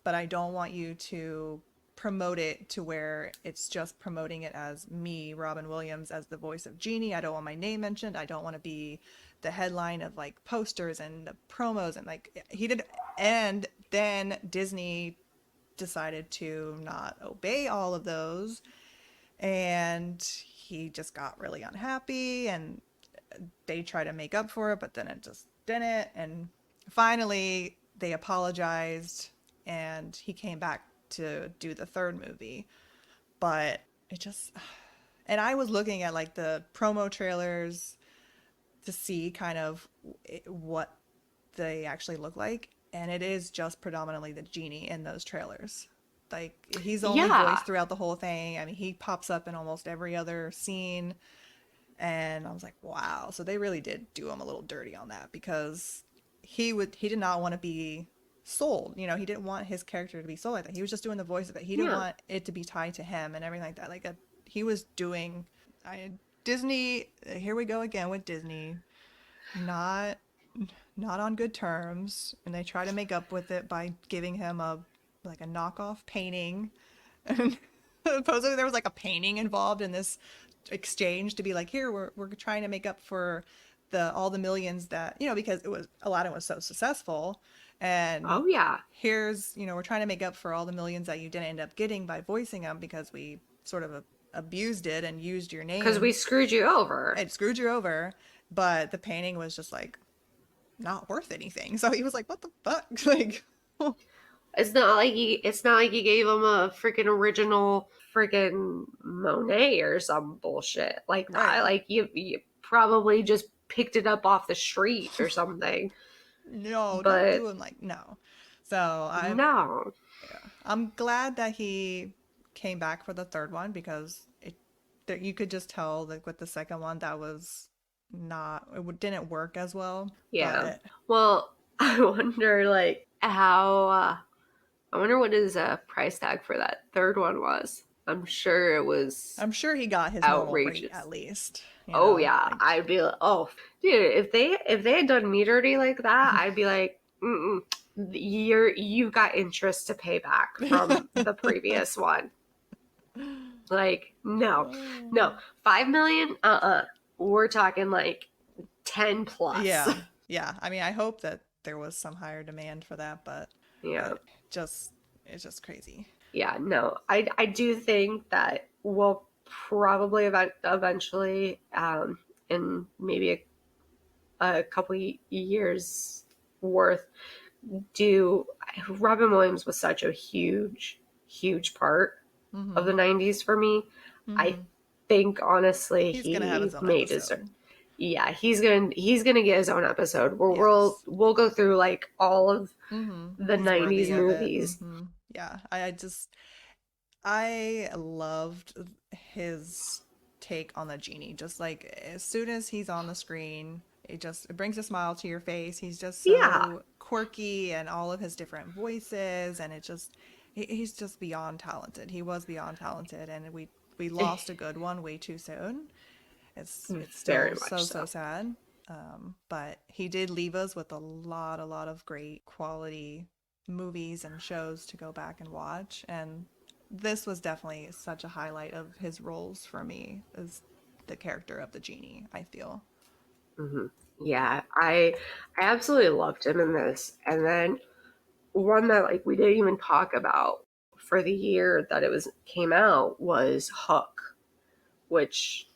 A: but I don't want you to promote it to where it's just promoting it as me, Robin Williams, as the voice of Genie. I don't want my name mentioned. I don't want to be the headline of like posters and the promos and like he did. And then Disney decided to not obey all of those and he just got really unhappy and they tried to make up for it, but then it just didn't. And finally, they apologized and he came back to do the third movie. But it just. And I was looking at like the promo trailers to see kind of what they actually look like. And it is just predominantly the genie in those trailers. Like, he's the only voice
B: Yeah.
A: throughout the whole thing. I mean, he pops up in almost every other scene. And I was like, wow. So they really did do him a little dirty on that because he did not want to be sold. You know, he didn't want his character to be sold like that. He was just doing the voice of it. He didn't
B: Yeah.
A: want it to be tied to him and everything like that. Like he was doing Disney. Here we go again with Disney. Not not on good terms, and they try to make up with it by giving him a like a knockoff painting. And supposedly there was like a painting involved in this exchange to be like, here we're trying to make up for the all the millions that because it was Aladdin was so successful, and
B: Oh yeah.
A: here's we're trying to make up for all the millions that you didn't end up getting by voicing them because we sort of abused it and used your
B: Because we
A: name.
B: screwed you over.
A: It screwed you over, but the painting was just like not worth anything. So he was like, what the fuck? Like,
B: It's not like you gave him a freaking original freaking Monet or some bullshit like that.
A: right.
B: Like you probably just picked it up off the street or something.
A: No, don't
B: But
A: do him like no. So
B: no.
A: I'm glad that he came back for the third one because that you could just tell like with the second one that was not didn't work as well.
B: Yeah.
A: But
B: Well, I wonder like how I wonder what his price tag for that third one was. I'm sure it was
A: I'm sure he got his normal rate
B: outrageous.
A: at least.
B: Oh yeah,
A: Like
B: I'd be like, oh, dude, if they had done me dirty like that, I'd be like, mm-mm, you got interest to pay back from the previous one. Like, no, no, 5 million, we're talking like 10 plus.
A: yeah, yeah. I mean, I hope that there was some higher demand for that, but
B: Yeah,
A: just it's just crazy.
B: yeah, no, I do think that we'll probably eventually, in maybe a couple years worth do. Robin Williams was such a huge part of
A: Mm-hmm.
B: the 90s for me. I
A: Mm-hmm.
B: think honestly
A: He's gonna have
B: he
A: his own
B: may deserve.
A: episode.
B: Yeah, he's gonna get his own episode where we'll
A: Yes.
B: we'll go through like all of
A: Mm-hmm.
B: the
A: He's
B: 90s
A: worthy of it.
B: movies.
A: Mm-hmm. Yeah. I loved his take on the genie. Just like as soon as he's on the screen, it brings a smile to your face. He's just
B: Yeah.
A: so quirky and all of his different voices and he's just beyond talented. He was beyond talented and we lost a good one way too soon. It's
B: Very
A: still
B: much
A: so
B: so.
A: sad. But he did leave us with a lot of great quality movies and shows to go back and watch. And this was definitely such a highlight of his roles for me as the character of the genie, I feel.
B: Hmm. Yeah, I absolutely loved him in this. And then one that like we didn't even talk about for the year that it was came out was Hook, which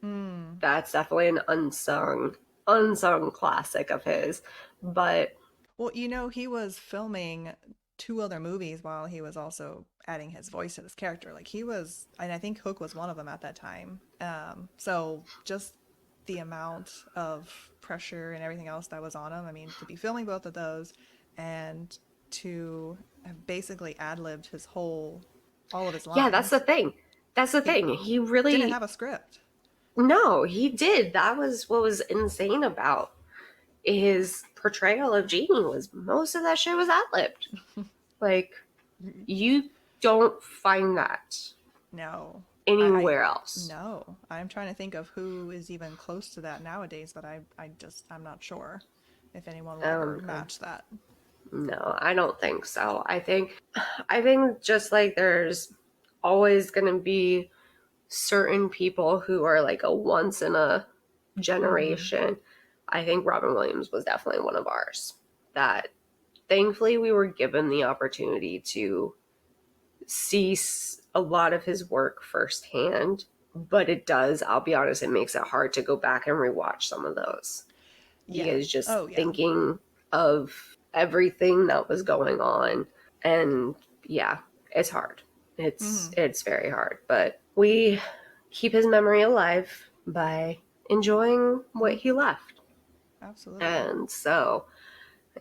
A: Mm.
B: that's definitely an unsung classic of his. But
A: Well, he was filming two other movies while he was also adding his voice to this character. Like and I think Hook was one of them at that time. So just the amount of pressure and everything else that was on him. I mean, to be filming both of those and to have basically ad-libbed all of his
B: yeah, that's the
A: lines.
B: thing. That's the
A: He
B: thing. He
A: didn't
B: really
A: have a script.
B: No, he did. That was what was insane about his portrayal of Genie was most of that shit was ad-libbed. Like, you don't find that
A: No.
B: anywhere else.
A: No. I'm trying to think of who is even close to that nowadays, but I'm not sure if anyone will ever
B: No,
A: match that.
B: no, I don't think so. I think just like there's always going to be certain people who are like a once in a
A: Mm-hmm.
B: generation. I think Robin Williams was definitely one of ours. That thankfully we were given the opportunity to see a lot of his work firsthand. But it does, I'll be honest, it makes it hard to go back and rewatch some of those.
A: Yeah.
B: Because just
A: Oh, yeah.
B: thinking of everything that was going on, and yeah, it's hard.
A: Mm-hmm.
B: It's very hard, but we keep his memory alive by enjoying what he left.
A: Absolutely.
B: And so,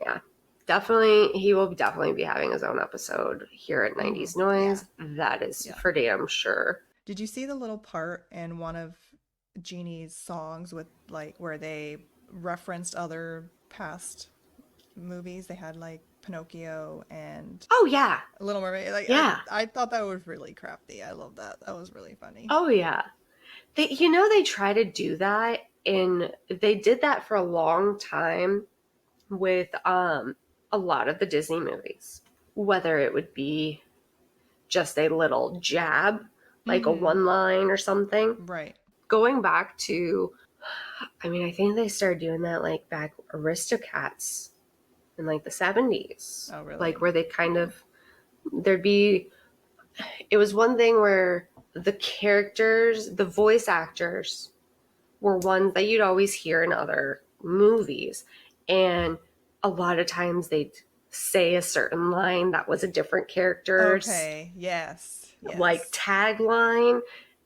B: yeah, definitely, he will definitely be having his own episode here at
A: Mm-hmm.
B: 90s
A: Yeah.
B: Noise. That is
A: Yeah.
B: for damn sure.
A: Did you see the little part in one of Genie's songs with like where they referenced other past movies? They had like Pinocchio and
B: Oh, yeah.
A: Little Mermaid. Like
B: Yeah.
A: I thought that was really crafty. I love that. That was really funny.
B: Oh, yeah. They try to do that, and they did that for a long time with a lot of the Disney movies. Whether it would be just a little jab, like a
A: Mm-hmm.
B: one line or something.
A: Right.
B: Going back to, I mean, I think they started doing that like back Aristocats in like the 70s.
A: Oh, really?
B: Like where they kind of, there'd be, it was one thing where the characters, the voice actors were ones that you'd always hear in other movies. And a lot of times they'd say a certain line that was a different character's
A: Okay. Yes.
B: like
A: Yes.
B: tagline,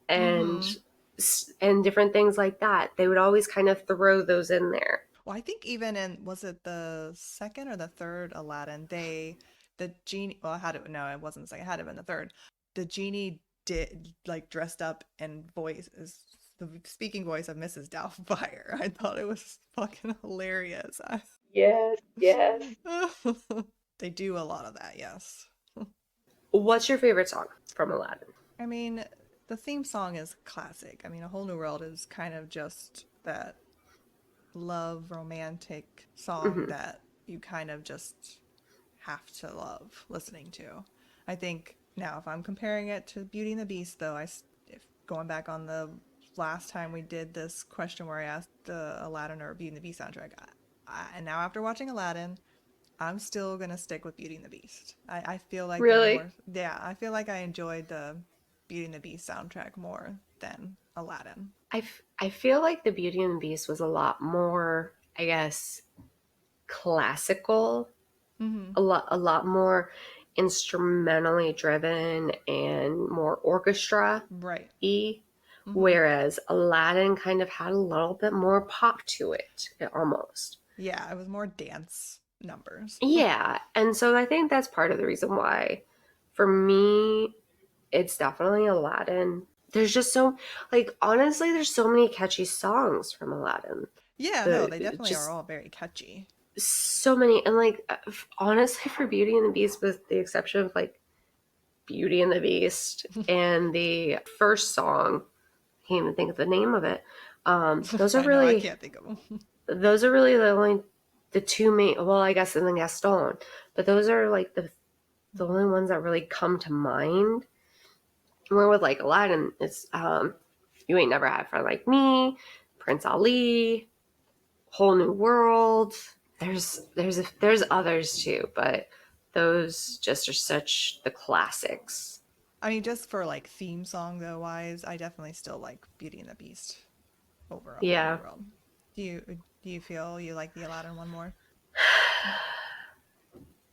B: and
A: Mm-hmm.
B: and different things like that. They would always kind of throw those in there.
A: Well, I think even in was it the second or the third Aladdin, the genie well, had it no, it wasn't the second, it had it been the third. The genie did like dressed up and voice is the speaking voice of Mrs. Doubtfire. I thought it was fucking hilarious.
B: Yes, yes.
A: They do a lot of that, yes.
B: What's your favorite song from Aladdin?
A: I mean, the theme song is classic. I mean, A Whole New World is kind of just that love romantic song
B: Mm-hmm.
A: that you kind of just have to love listening to. I think now if I'm comparing it to Beauty and the Beast though, if going back on the last time we did this question where I asked the Aladdin or Beauty and the Beast soundtrack, and now after watching Aladdin, I'm still gonna stick with Beauty and the Beast. I feel like they're
B: Really?
A: more, yeah, I feel like I enjoyed the Beauty and the Beast soundtrack more than Aladdin.
B: I feel like the Beauty and the Beast was a lot more, I guess, classical,
A: Mm-hmm.
B: a lot more instrumentally driven and more orchestra
A: Right.
B: y,
A: Mm-hmm.
B: whereas Aladdin kind of had a little bit more pop to it, almost.
A: Yeah, it was more dance numbers.
B: Yeah, and so I think that's part of the reason why, for me, it's definitely Aladdin. There's just so, like, honestly, there's so many catchy songs from Aladdin.
A: Yeah, no, they definitely are
B: Just
A: all very catchy.
B: so many, and like, honestly, for Beauty and the Beast, with the exception of like Beauty and the Beast and the first song, I can't even think of the name of it.
A: I know, I can't think of them.
B: Those are really the two main. Well, I guess and then Gaston, but those are like the only ones that really come to mind. Where with like Aladdin, it's You Ain't Never Had a Friend Like Me, Prince Ali, Whole New World. There's others too, but those just are such the classics.
A: I mean, just for like theme song though wise, I definitely still like Beauty and the Beast over A Whole New
B: Yeah.
A: World. Do you feel you like the Aladdin one more?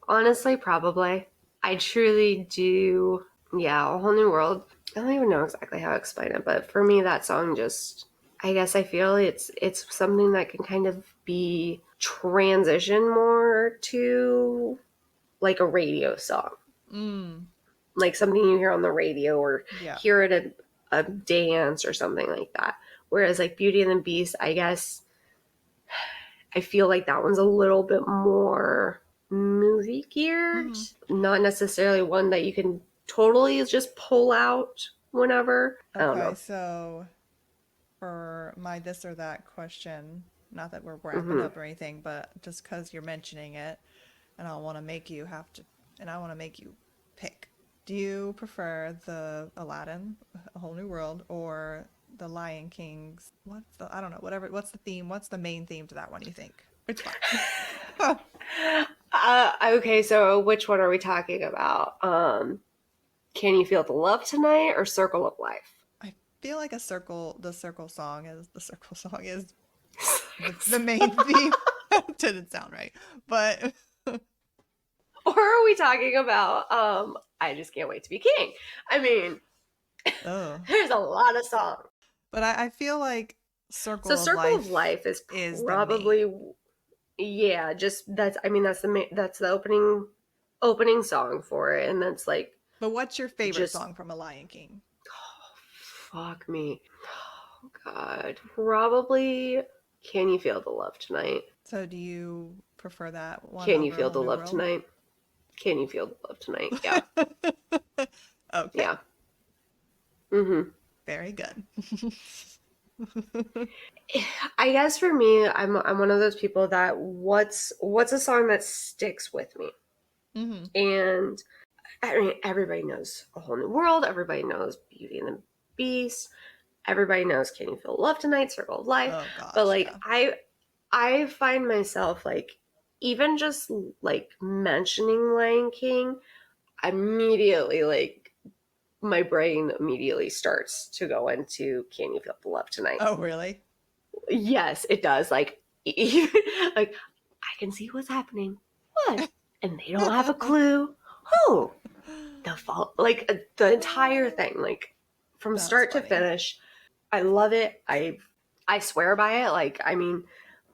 B: Honestly, probably. I truly do. Yeah, A Whole New World. I don't even know exactly how to explain it, but for me, that song just. I guess I feel it's something that can kind of be transition more to like a radio song,
A: Mm,
B: like something you hear on the radio or
A: yeah.
B: hear at a dance or something like that. Whereas like Beauty and the Beast, I guess I feel like that one's a little bit more movie geared, not necessarily one that you can totally just pull out whenever. I don't
A: Okay,
B: know.
A: so for my this or that question, not that we're wrapping up or anything, but just because you're mentioning it, and I want to make you have to, and I want to make you pick. Do you prefer the Aladdin, A Whole New World, or the Lion King's? What's the, I don't know, whatever, what's the theme? What's the main theme to that one, you think? Which one?
B: Okay, so which one are we talking about? Can You Feel the Love Tonight or Circle of Life?
A: I feel like the circle song is the main theme. Didn't sound right, but
B: Or are we talking about I Just Can't Wait to Be King? I mean,
A: oh,
B: there's a lot of songs.
A: but I feel like
B: So
A: Circle of
B: Circle of
A: Life
B: Life is
A: is the main.
B: probably, yeah, just that's, I mean, that's the opening song for it, and that's like
A: But what's your favorite
B: just,
A: song from A Lion King?
B: fuck me. Oh God. Probably Can You Feel the Love Tonight?
A: So do you prefer that one
B: Can You
A: over A
B: Feel
A: Whole
B: the
A: New
B: Love
A: World?
B: Tonight? Can You Feel the Love Tonight? Yeah.
A: Okay,
B: Yeah. Mm-hmm.
A: very good.
B: I guess for me, I'm one of those people that what's a song that sticks with me? And I mean, everybody knows A Whole New World. Everybody knows Beauty and the Beast. Everybody knows Can You Feel Love Tonight, Circle of Life.
A: Oh
B: But
A: gosh,
B: like
A: yeah.
B: I find myself like, even just like mentioning Lion King, immediately like my brain immediately starts to go into Can You Feel the Love Tonight?
A: Oh really?
B: Yes, it does. Like even like I can see what's happening. What? And they don't have a clue. Oh, the fault, like the entire thing, like from
A: That's
B: start to
A: funny.
B: finish. I love it. I swear by it. Like, I mean,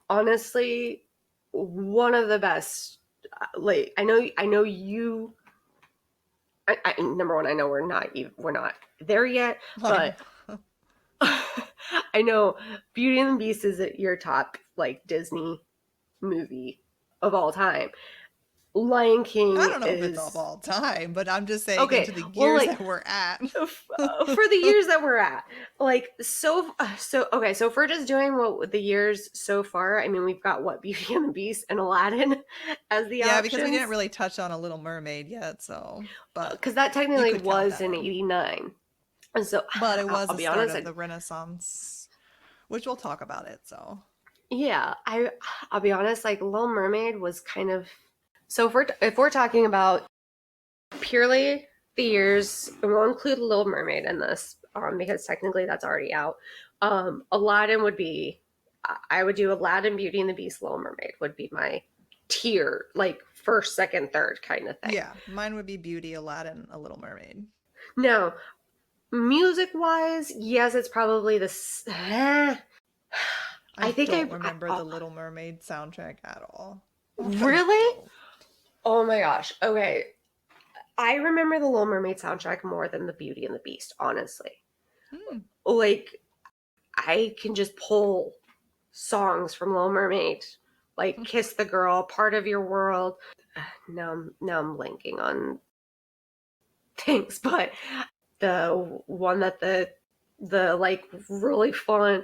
B: honestly, one of the best. Like, I know you. Number one, I know we're not there yet,
A: I
B: but
A: know.
B: I know Beauty and the Beast is your top like Disney movie of all time. Lion
A: I
B: King
A: don't know if it's of
B: is
A: all time, but I'm just saying into
B: okay.
A: the
B: Well,
A: years
B: like
A: that we're at.
B: for the years that we're at, like so okay, so if we're just doing what the years so far, I mean, we've got what, Beauty and the Beast and Aladdin as the
A: Yeah, because we didn't
B: options,
A: really touch on A Little Mermaid yet, so but
B: because that
A: you
B: technically
A: could count
B: was
A: that
B: in
A: in.
B: 89. And so
A: But it was
B: I'll
A: the
B: be
A: start
B: honest,
A: of the Renaissance, which we'll talk about it, so.
B: yeah, I'll be honest, like Little Mermaid was kind of, so if we're talking about purely the years, and we'll include Little Mermaid in this, because technically that's already out. Aladdin would be, I would do Aladdin, Beauty and the Beast, Little Mermaid would be my tier, like first, second, third kind of thing.
A: Yeah, mine would be Beauty, Aladdin, A Little Mermaid.
B: Now, music wise, yes, it's probably this.
A: I
B: I think
A: don't remember the Little Mermaid soundtrack at all. I
B: really.
A: don't.
B: Oh my gosh. Okay, I remember the Little Mermaid soundtrack more than the Beauty and the Beast, honestly.
A: Hmm.
B: Like, I can just pull songs from Little Mermaid, like "Kiss the Girl," "Part of Your World." Now I'm blanking on things, but the one that the like really fun,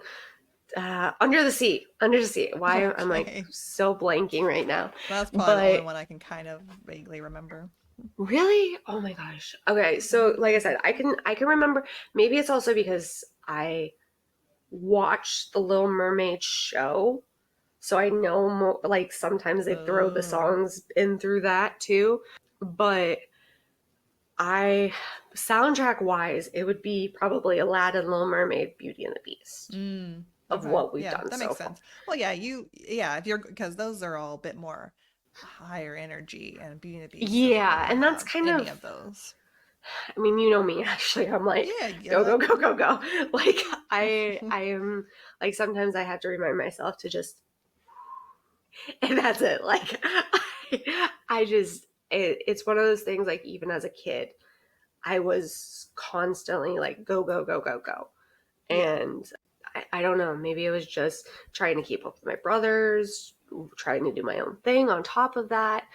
B: Under the Sea. Why I'm like
A: Okay.
B: so blanking right now,
A: That's probably the only
B: but
A: one I can kind of vaguely remember.
B: really, oh my gosh. Okay, so like I said, I can remember. Maybe it's also because I watched the Little Mermaid show. So I know more, like sometimes they throw the
A: Oh.
B: songs in through that too. But I, soundtrack wise, it would be probably Aladdin, Little Mermaid, Beauty and the Beast
A: Mm.
B: of
A: Okay.
B: what we've
A: Yeah,
B: done
A: that
B: so
A: makes
B: far.
A: sense. Well, yeah, if you're, because those are all a bit more higher energy, and Beauty and the Beast doesn't
B: Yeah,
A: really
B: and that's
A: have
B: kind
A: any
B: of,
A: of those.
B: I mean, you know me, actually. I'm like,
A: Yeah, you're
B: go, go,
A: like,
B: go, go, go. Like, I am, like, sometimes I have to remind myself to just, and that's it. Like, I just, it's one of those things, like, even as a kid, I was constantly like, go, go, go, go, go.
A: yeah.
B: And I don't know. Maybe it was just trying to keep up with my brothers, trying to do my own thing on top of that.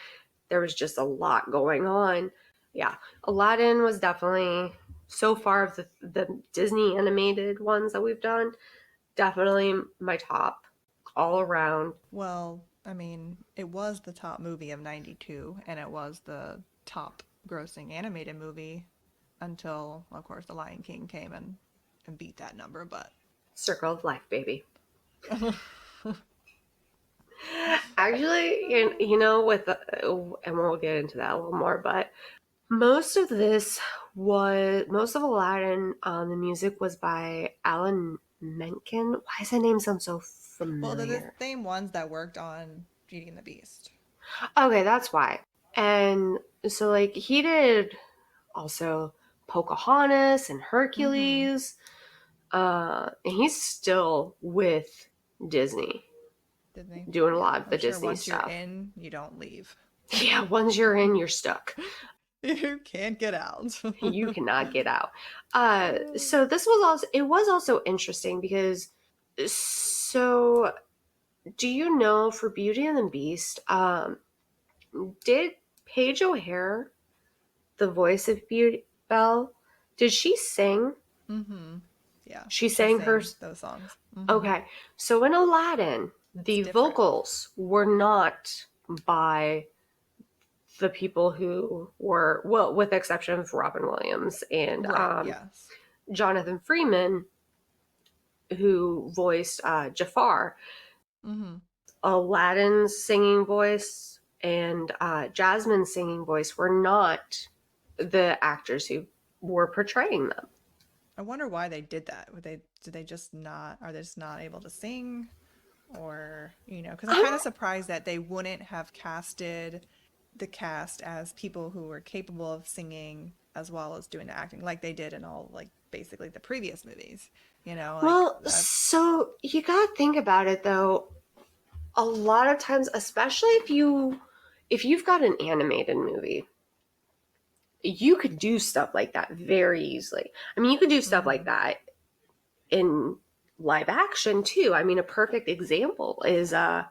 B: There was just a lot going on. Yeah, Aladdin was definitely, so far of the Disney animated ones that we've done, definitely my top all around.
A: Well, I mean, it was the top movie of 92, and it was the top grossing animated movie until, of course, The Lion King came and beat that number, but.
B: Circle of life, baby. Actually, you know, with and we'll get into that a little more, but most of Aladdin. The music was by Alan Menken. Why does that name sound so
A: Well, they're the
B: familiar?
A: same ones that worked on Beauty and the Beast.
B: Okay, that's why. And so, like, he did also Pocahontas and
A: Mm-hmm.
B: Hercules. And he's still with Disney,
A: Disney.
B: doing a
A: Yeah,
B: lot of
A: I'm
B: the
A: sure
B: Disney
A: once you're
B: stuff.
A: in, you don't leave.
B: Yeah, once you're in, you're stuck.
A: You can't get out.
B: You cannot get out. So it was also interesting because, so do you know, for Beauty and the Beast, did Paige O'Hare, the voice of Beauty Belle, did she sing?
A: Mm-hmm. Yeah,
B: She
A: she
B: sang her.
A: sang those songs. Mm-hmm.
B: Okay, so in Aladdin,
A: It's
B: the
A: different.
B: vocals were not by the people who were, well, with the exception of Robin Williams and
A: Right, yes.
B: Jonathan Freeman, who voiced Jafar.
A: Mm-hmm.
B: Aladdin's singing voice and Jasmine's singing voice were not the actors who were portraying them.
A: I wonder why they did that. Did they just not, are they just not able to sing? Or, because I'm kind of surprised that they wouldn't have casted the cast as people who were capable of singing as well as doing the acting like they did in all, like, basically the previous movies. Like
B: Well,
A: that's.
B: so you gotta think about it though. A lot of times, especially if you've got an animated movie, you could do stuff like that very easily. I mean, you could do stuff like
A: Mm-hmm.
B: that in live action too. I mean, a perfect example is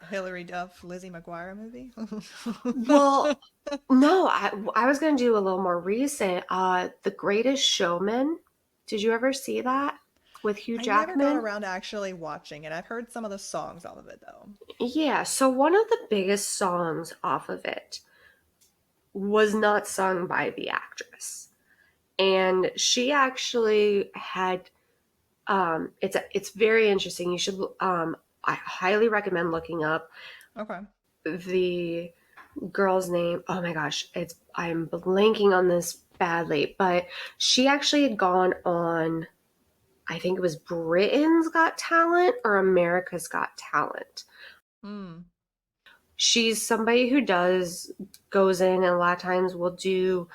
A: Hilary Duff, Lizzie McGuire movie.
B: well, no, I was going to do a little more recent. The Greatest Showman. Did you ever see that with Hugh
A: I never got
B: Jackman?
A: around to actually watching it. I've heard some of the songs off of it though.
B: Yeah, so one of the biggest songs off of it was not sung by the actress. And she actually had it's very interesting. You should I highly recommend looking up
A: Okay.
B: the girl's name. Oh my gosh, I'm blanking on this badly, but she actually had gone on, I think it was Britain's Got Talent or America's Got Talent.
A: Hmm.
B: She's somebody who goes in and a lot of times will do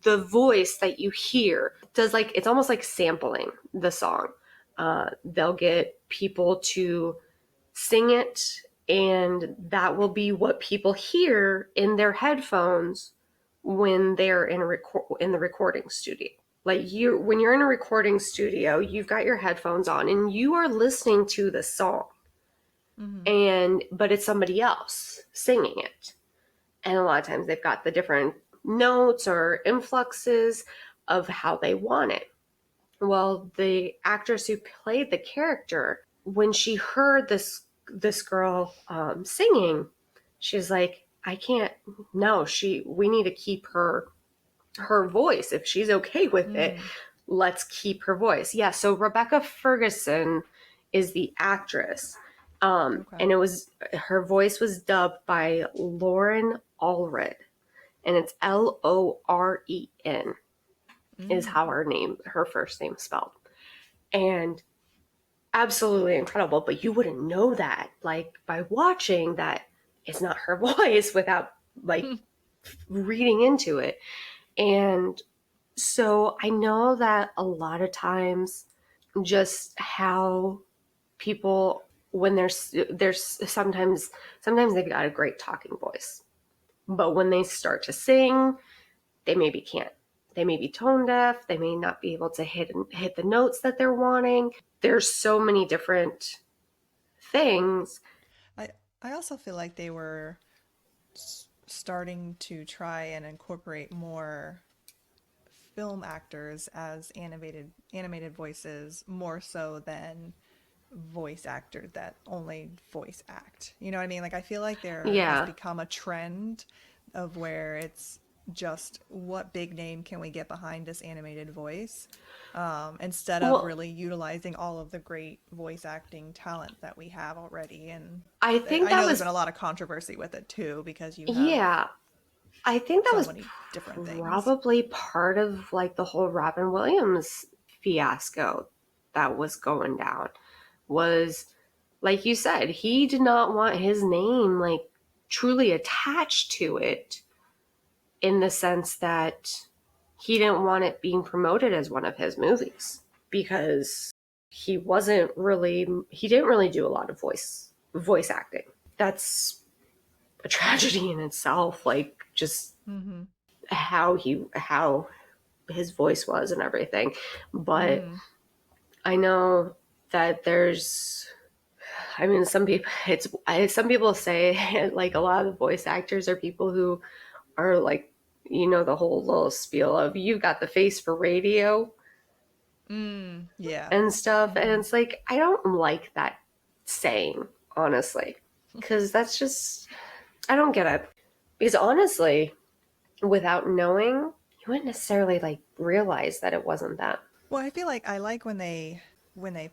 B: the voice that you hear. Does, like, it's almost like sampling the song. They'll get people to sing it, and that will be what people hear in their headphones when they're in the recording studio. Like, when you're in a recording studio, you've got your headphones on and you are listening to the song,
A: Mm-hmm.
B: but it's somebody else singing it. And a lot of times they've got the different notes or influxes of how they want it. Well, the actress who played the character, when she heard this girl singing, she's like, I can't. No, we need to keep her voice. If she's okay with it,
A: Mm.
B: let's keep her voice. Yeah. So Rebecca Ferguson is the actress,
A: Okay.
B: and her voice was dubbed by Lauren Allred, and it's Loren is
A: Mm.
B: how her first name is spelled. And absolutely incredible, but you wouldn't know that, like, by watching that it's not her voice without, like, reading into it. And so I know that a lot of times, just how people, when there's sometimes they've got a great talking voice, but when they start to sing, they maybe can't They may be tone deaf. They may not be able to hit the notes that they're wanting. There's so many different things.
A: I I also feel like they were starting to try and incorporate more film actors as animated voices more so than voice actors that only voice act. You know what I mean? Like I feel like there has
B: Yeah.
A: become a trend of where it's just what big name can we get behind this animated voice, instead of
B: Well,
A: really utilizing all of the great voice acting talent that we have already. And
B: I think
A: I
B: that
A: know there's been
B: was,
A: a lot of controversy with it too because you have
B: yeah, I think that
A: so
B: was
A: many different things.
B: probably part of like the whole Robin Williams fiasco that was going down. Was like you said, he did not want his name like truly attached to it, in the sense that he didn't want it being promoted as one of his movies, because he didn't really do a lot of voice acting. That's a tragedy in itself, like just
A: Mm-hmm.
B: how his voice was and everything. But
A: Mm-hmm.
B: I know that there's, I mean, some people say like a lot of the voice actors are people who are like, the whole little spiel of you've got the face for radio
A: Mm, yeah.
B: and stuff. And
A: Mm-hmm.
B: it's like, I don't like that saying, honestly, because that's just, I don't get it. Because honestly, without knowing, you wouldn't necessarily like realize that it wasn't that.
A: Well, I feel like I like when they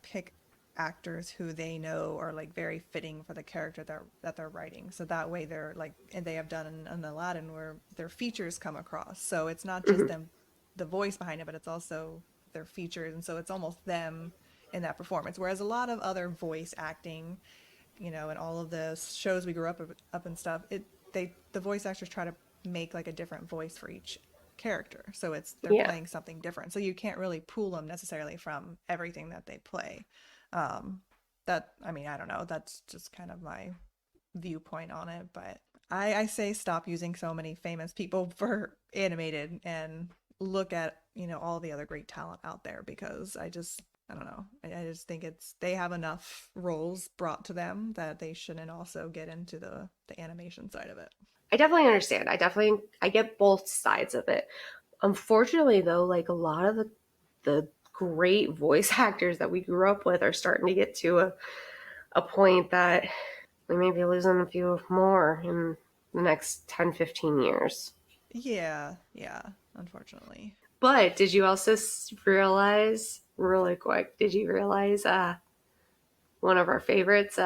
A: pick actors who they know are like very fitting for the character that they're writing. So that way they're like, and they have done in Aladdin where their features come across. So it's not just
B: Hmm.
A: them, the voice behind it, but it's also their features, and so it's almost them in that performance. Whereas a lot of other voice acting, and all of the shows we grew up and stuff, the voice actors try to make like a different voice for each character, so they're
B: Yeah.
A: playing something different, so you can't really pull them necessarily from everything that they play. um that, I mean, I don't know, that's just kind of my viewpoint on it, but I say stop using so many famous people for animated and look at, all the other great talent out there, because I don't know. I just think they have enough roles brought to them that they shouldn't also get into the animation side of it.
B: I definitely understand. I get both sides of it. Unfortunately, though, like a lot of the great voice actors that we grew up with are starting to get to a point that we may be losing a few more in the next 10-15 years.
A: Yeah, yeah, unfortunately.
B: But did you also realize, really quick, did you realize one of our favorites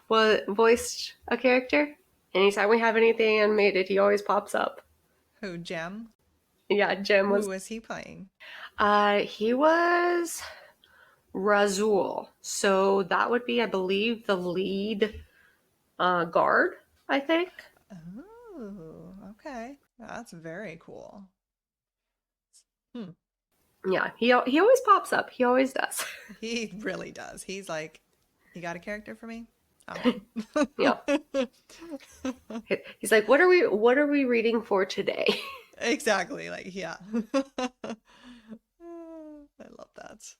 B: voiced a character? Anytime we have anything animated, he always pops up.
A: Who, Jem?
B: Yeah, Jim
A: Who
B: was.
A: was he playing?
B: He was Razul. So that would be, I believe, the lead guard, I think.
A: Oh, okay. That's very cool. Hmm.
B: Yeah, he always pops up. He always does.
A: He really does. He's like, you got a character for me? I'm
B: Yeah.
A: in.
B: He's like, what are we reading for today?
A: Exactly. Like, yeah. I love that.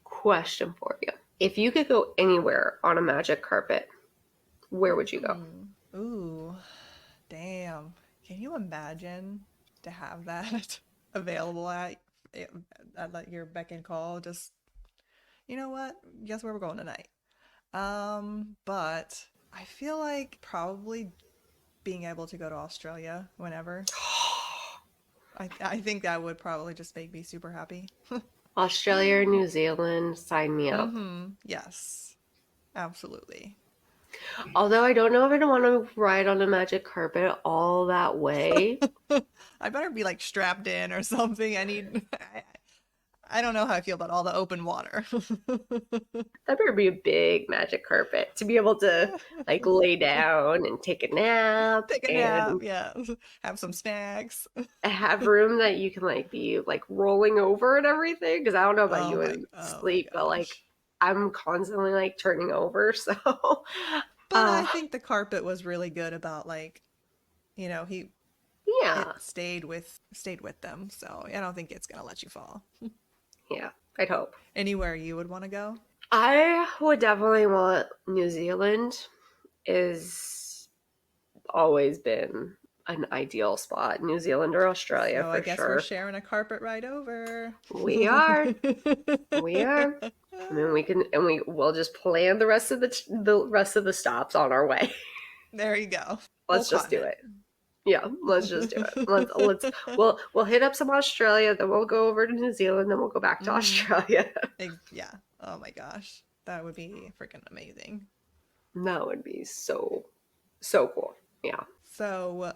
B: Question for you. If you could go anywhere on a magic carpet, where would you go?
A: Ooh, damn. Can you imagine to have that available at your beck and call? Just, you know what? Guess where we're going tonight. But I feel like probably being able to go to Australia whenever. I think that would probably just make me super happy.
B: Australia or New Zealand, sign me up.
A: Mm-hmm. Yes, absolutely.
B: Although I don't know if I want to ride on a magic carpet all that way.
A: I better be like strapped in or something. I don't know how I feel about all the open water.
B: That better be a big magic carpet to be able to like lay down and take a nap
A: Take a nap,
B: and
A: yeah. Have some snacks.
B: have room that you can like be like rolling over and everything. Because I don't know about you and
A: Oh my
B: sleep, but like
A: gosh.
B: I'm constantly like turning over. So,
A: But I
B: uh,
A: think the carpet was really good about like, he
B: Yeah.
A: it stayed with them. So I don't think it's gonna let you fall.
B: Yeah. I'd hope.
A: Anywhere you would want to go?
B: I would definitely want New Zealand. Is always been an ideal spot. New Zealand or Australia
A: So I
B: for
A: guess we're
B: sure.
A: sharing a carpet ride over.
B: We are. We are. I mean, we'll just plan the rest of the stops on our way.
A: There you go.
B: Let's
A: Whole
B: just do
A: continent.
B: it. Yeah, let's just do it. We'll hit up some Australia, then we'll go over to New Zealand, then we'll go back to Australia.
A: Yeah. Oh my gosh. That would be freaking amazing.
B: That would be so cool. Yeah.
A: So,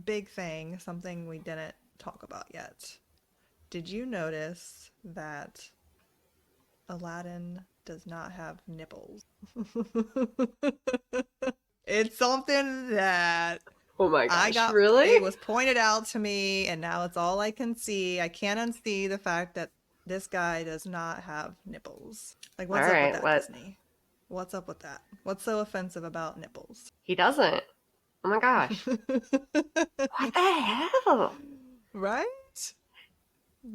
A: big thing, something we didn't talk about yet. Did you notice that Aladdin does not have nipples? It's something that
B: Oh my gosh,
A: it
B: really?
A: was pointed out to me, and now it's all I can see. I can't unsee the fact that this guy does not have nipples. Like, what's
B: All
A: up with
B: right,
A: that, Disney? What's up with that? What's so offensive about nipples?
B: he doesn't. Oh my gosh. What the hell?
A: Right?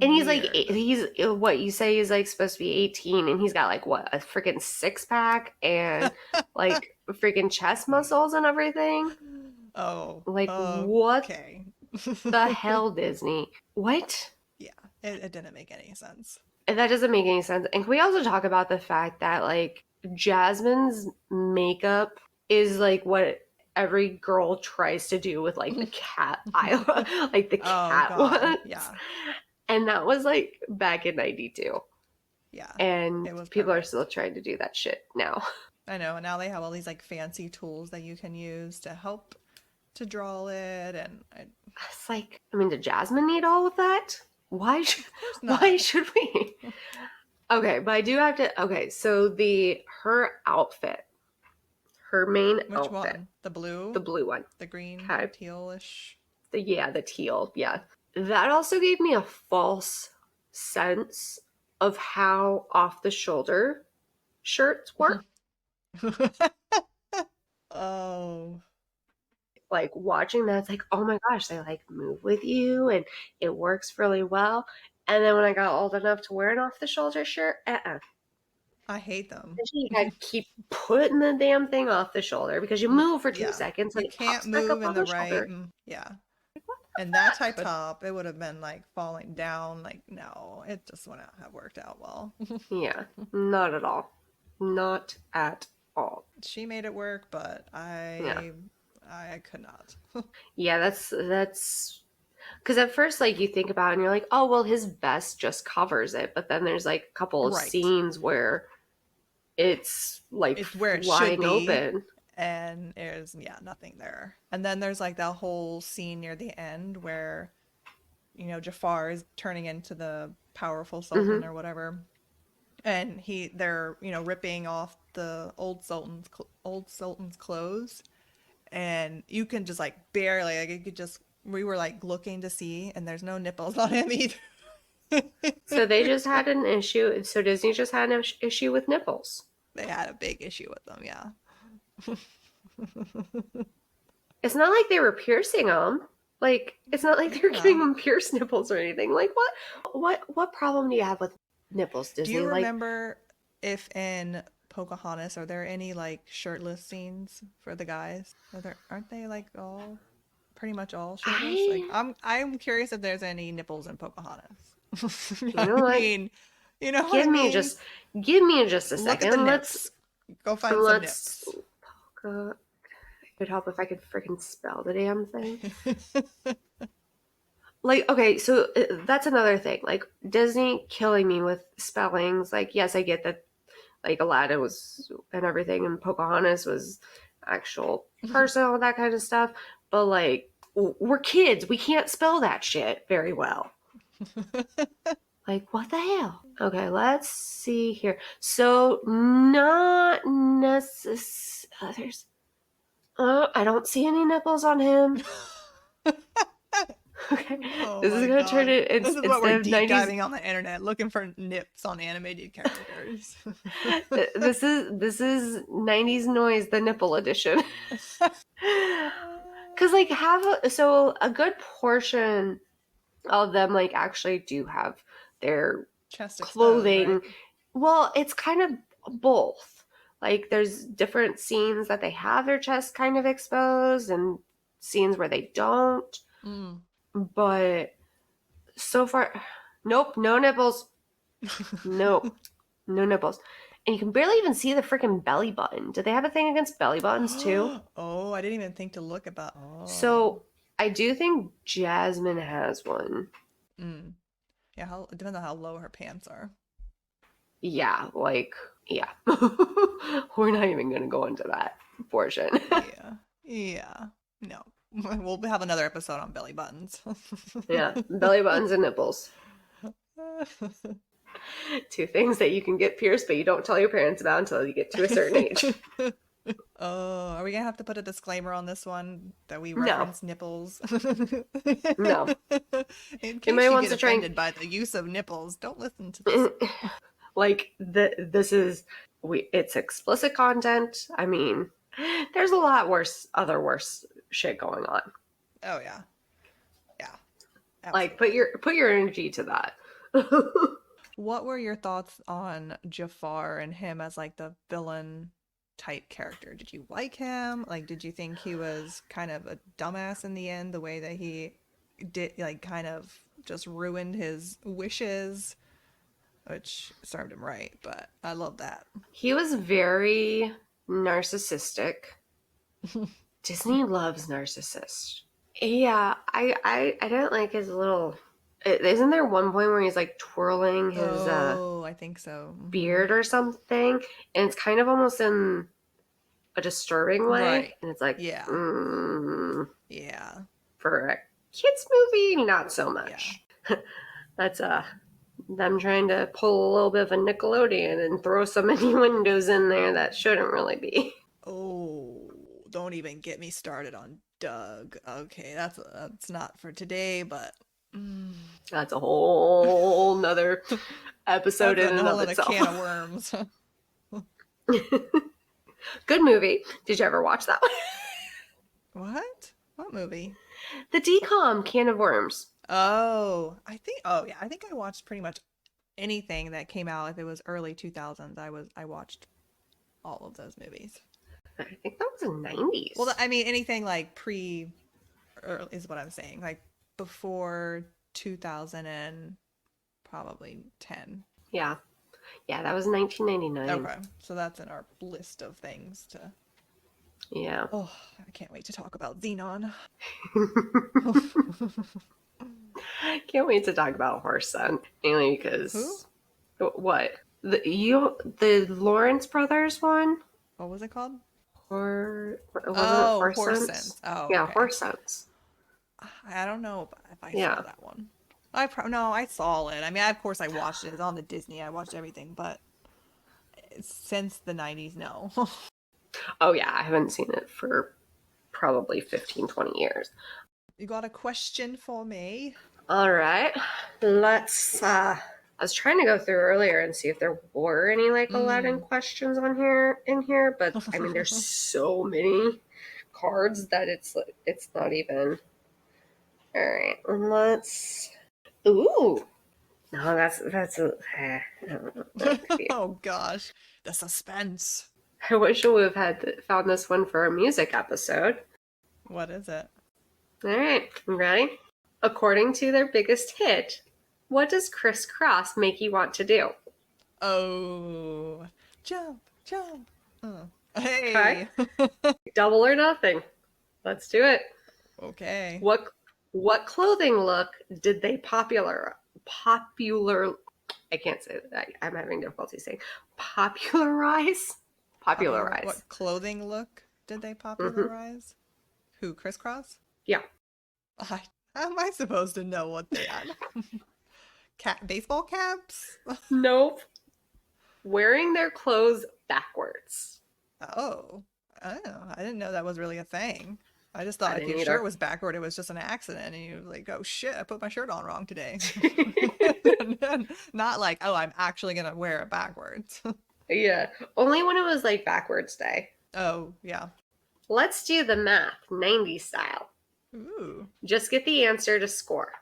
B: And he's like,
A: Weird.
B: he's what you say he's like supposed to be 18, and he's got like what, a freaking six pack and like freaking chest muscles and everything.
A: Oh,
B: Like, what
A: okay.
B: the hell, Disney? What?
A: Yeah, it didn't make any sense.
B: And that doesn't make any sense. And can we also talk about the fact that like Jasmine's makeup is like what every girl tries to do with like the cat eye, like the cat ones.
A: Yeah.
B: And that was like back in 92.
A: Yeah.
B: And
A: it was
B: people
A: perfect.
B: are still trying to do that shit now.
A: I know. And now they have all these like fancy tools that you can use to help to draw it. And
B: It's like, I mean, did Jasmine need all of that? Why should we? Okay, but I do have to. Okay, so her outfit, her main
A: which
B: outfit.
A: one? The blue?
B: The blue one.
A: The green,
B: okay.
A: Tealish?
B: The teal, yeah. That also gave me a false sense of how off the shoulder shirts work.
A: Oh.
B: Like watching that, it's like, oh my gosh, they like move with you and it works really well. And then when I got old enough to wear an off the shoulder shirt,
A: I hate them.
B: You gotta keep putting the damn thing off the shoulder because you move for 2 seconds and
A: you can't move in the right. Yeah. And that type of top, it would have been like falling down. Like, no, it just wouldn't have worked out well.
B: Yeah, not at all. Not at all.
A: She made it work, but I could not.
B: Yeah, that's because at first, like, you think about it and you're like, oh, well, his vest just covers it. But then there's like a couple of scenes where it's like
A: where it
B: flying
A: should be,
B: open.
A: And there's nothing there. And then there's like that whole scene near the end where Jafar is turning into the powerful sultan or whatever, and they're ripping off the old sultan's clothes, and you can just like barely, like, you could just, we were like looking to see, and there's no nipples on him either.
B: So they just had an issue. So Disney just had an issue with nipples.
A: They had a big issue with them, yeah.
B: It's not like they were piercing them. Like, it's not like they were giving them pierced nipples or anything. Like, what problem do you have with nipples, Disney?
A: Do you remember if in Pocahontas, are there any like shirtless scenes for the guys? Aren't they like all pretty much all shirtless? Like, I'm curious if there's any nipples in Pocahontas.
B: You know what?
A: I mean,
B: give me just a second.
A: Look at the nips. Go find some nips.
B: It would help if I could freaking spell the damn thing. Like, okay, so that's another thing. Like, Disney killing me with spellings. Like, yes, I get that, like, Aladdin was and everything, and Pocahontas was actual person, all that kind of stuff. But, like, we're kids. We can't spell that shit very well. Like, what the hell? Okay, let's see here. So, not necessarily. I don't see any nipples on him. Okay, this is gonna turn it.
A: This is what we're deep diving on the internet, looking for nips on animated characters.
B: This is 90s noise, the nipple edition. Because Because like a good portion of them like actually do have their
A: Chest exposed,
B: clothing.
A: right?
B: Well, it's kind of both. Like there's different scenes that they have their chest kind of exposed and scenes where they don't. But so far, nope, no nipples. Nope, no nipples. And you can barely even see the freaking belly button. Do they have a thing against belly buttons too?
A: Oh, I didn't even think to look about. Oh.
B: So I do think Jasmine has one.
A: Yeah, it depends on how low her pants are.
B: Yeah, like, yeah. We're not even going to go into that portion.
A: Yeah. No. We'll have another episode on belly buttons.
B: Yeah, belly buttons and nipples. Two things that you can get pierced, but you don't tell your parents about until you get to a certain age.
A: Oh, are we gonna have to put a disclaimer on this one that we reference nipples?
B: No.
A: In case you get offended by the use of nipples, don't listen to this.
B: Like this is it's explicit content. I mean, there's a lot worse shit going on.
A: Oh yeah. Absolutely.
B: Like put your energy to that.
A: What were your thoughts on Jafar and him as like the villain type character? Did you like him? Like, did you think he was kind of a dumbass in the end, the way that he did, like, kind of just ruined his wishes, which served him right, but I love that.
B: He was very narcissistic. Disney loves narcissists. Yeah, I didn't like his little... Isn't there one point where he's like twirling his
A: I think so.
B: beard or something, and it's kind of almost in a disturbing way,
A: right?
B: And it's like,
A: yeah,
B: for a kids movie, not so much. Yeah. That's them trying to pull a little bit of a Nickelodeon and throw so many windows in there that shouldn't really be.
A: Oh, don't even get me started on Doug. Okay, that's not for today, but
B: that's a whole nother episode in and of itself.
A: A can of worms.
B: Good movie. Did you ever watch that
A: one? What movie?
B: The DCOM Can of Worms.
A: I think I watched pretty much anything that came out. If it was early 2000s, I watched all of those movies.
B: I think that was in the 90s.
A: Well, I mean, anything like is what I'm saying. Like before 2000 and probably 10.
B: Yeah, that was 1999.
A: Okay, so that's in our list of things to...
B: Yeah.
A: Oh, I can't wait to talk about Xenon.
B: Can't wait to talk about Horse Son. Mainly because... Who? What? The Lawrence Brothers one?
A: What was it called?
B: Horse
A: Sense. Oh,
B: yeah,
A: okay.
B: Horse Sense.
A: I don't know if I saw that one. I saw it. I mean, of course I watched it. It's on the Disney. I watched everything, but since the 90s, no.
B: Oh yeah, I haven't seen it for probably 15, 20 years.
A: You got a question for me?
B: All right. Let's I was trying to go through earlier and see if there were any like Aladdin questions in here, but I mean there's so many cards that it's not even. All right, let's... Ooh. No, that's
A: oh gosh, the suspense.
B: I wish we would have found this one for a music episode.
A: What is it?
B: All right, you ready? According to their biggest hit, what does crisscross make you want to do?
A: Oh, jump. Oh. Hey.
B: Okay. Double or nothing. Let's do it.
A: Okay.
B: What clothing look did they popular? I can't say that. I'm having difficulty saying popularize.
A: What clothing look did they popularize? Who, Crisscross?
B: Yeah.
A: How am I supposed to know what they are? Baseball caps?
B: Nope. Wearing their clothes backwards.
A: Oh, I didn't know that was really a thing. I just thought if your shirt was backward, it was just an accident, and you were like, oh shit, I put my shirt on wrong today. Not like, oh, I'm actually gonna wear it backwards.
B: Yeah, only when it was like backwards day.
A: Oh, yeah.
B: Let's do the math, 90s style.
A: Ooh.
B: Just get the answer to score.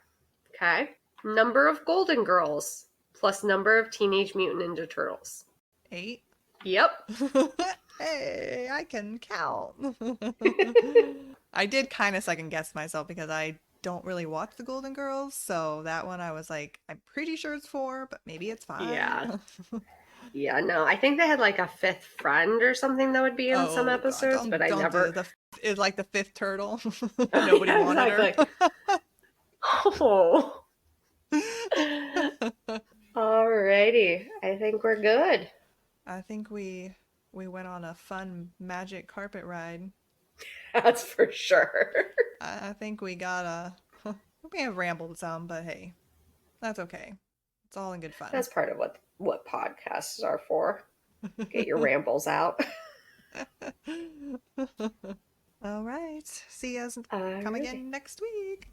B: Okay? Number of Golden Girls plus number of Teenage Mutant Ninja Turtles.
A: 8.
B: Yep.
A: Hey, I can count. I did kind of second guess myself because I don't really watch the Golden Girls, so that one I was like, I'm pretty sure it's 4, but maybe it's 5.
B: Yeah. Yeah, no, I think they had like a fifth friend or something that would be in some
A: Oh God,
B: episodes, but I
A: don't do
B: never.
A: it. It's like the 5th turtle.
B: Oh,
A: Nobody
B: yeah,
A: wanted
B: exactly. Oh.
A: her.
B: Alrighty. I think we're good.
A: I think we went on a fun magic carpet ride.
B: That's for sure.
A: I think we got a. We may have rambled some, but hey, that's okay. It's all in good fun.
B: That's part of what podcasts are for. Get your rambles out.
A: All right. See you.
B: Alrighty.
A: Come again next week.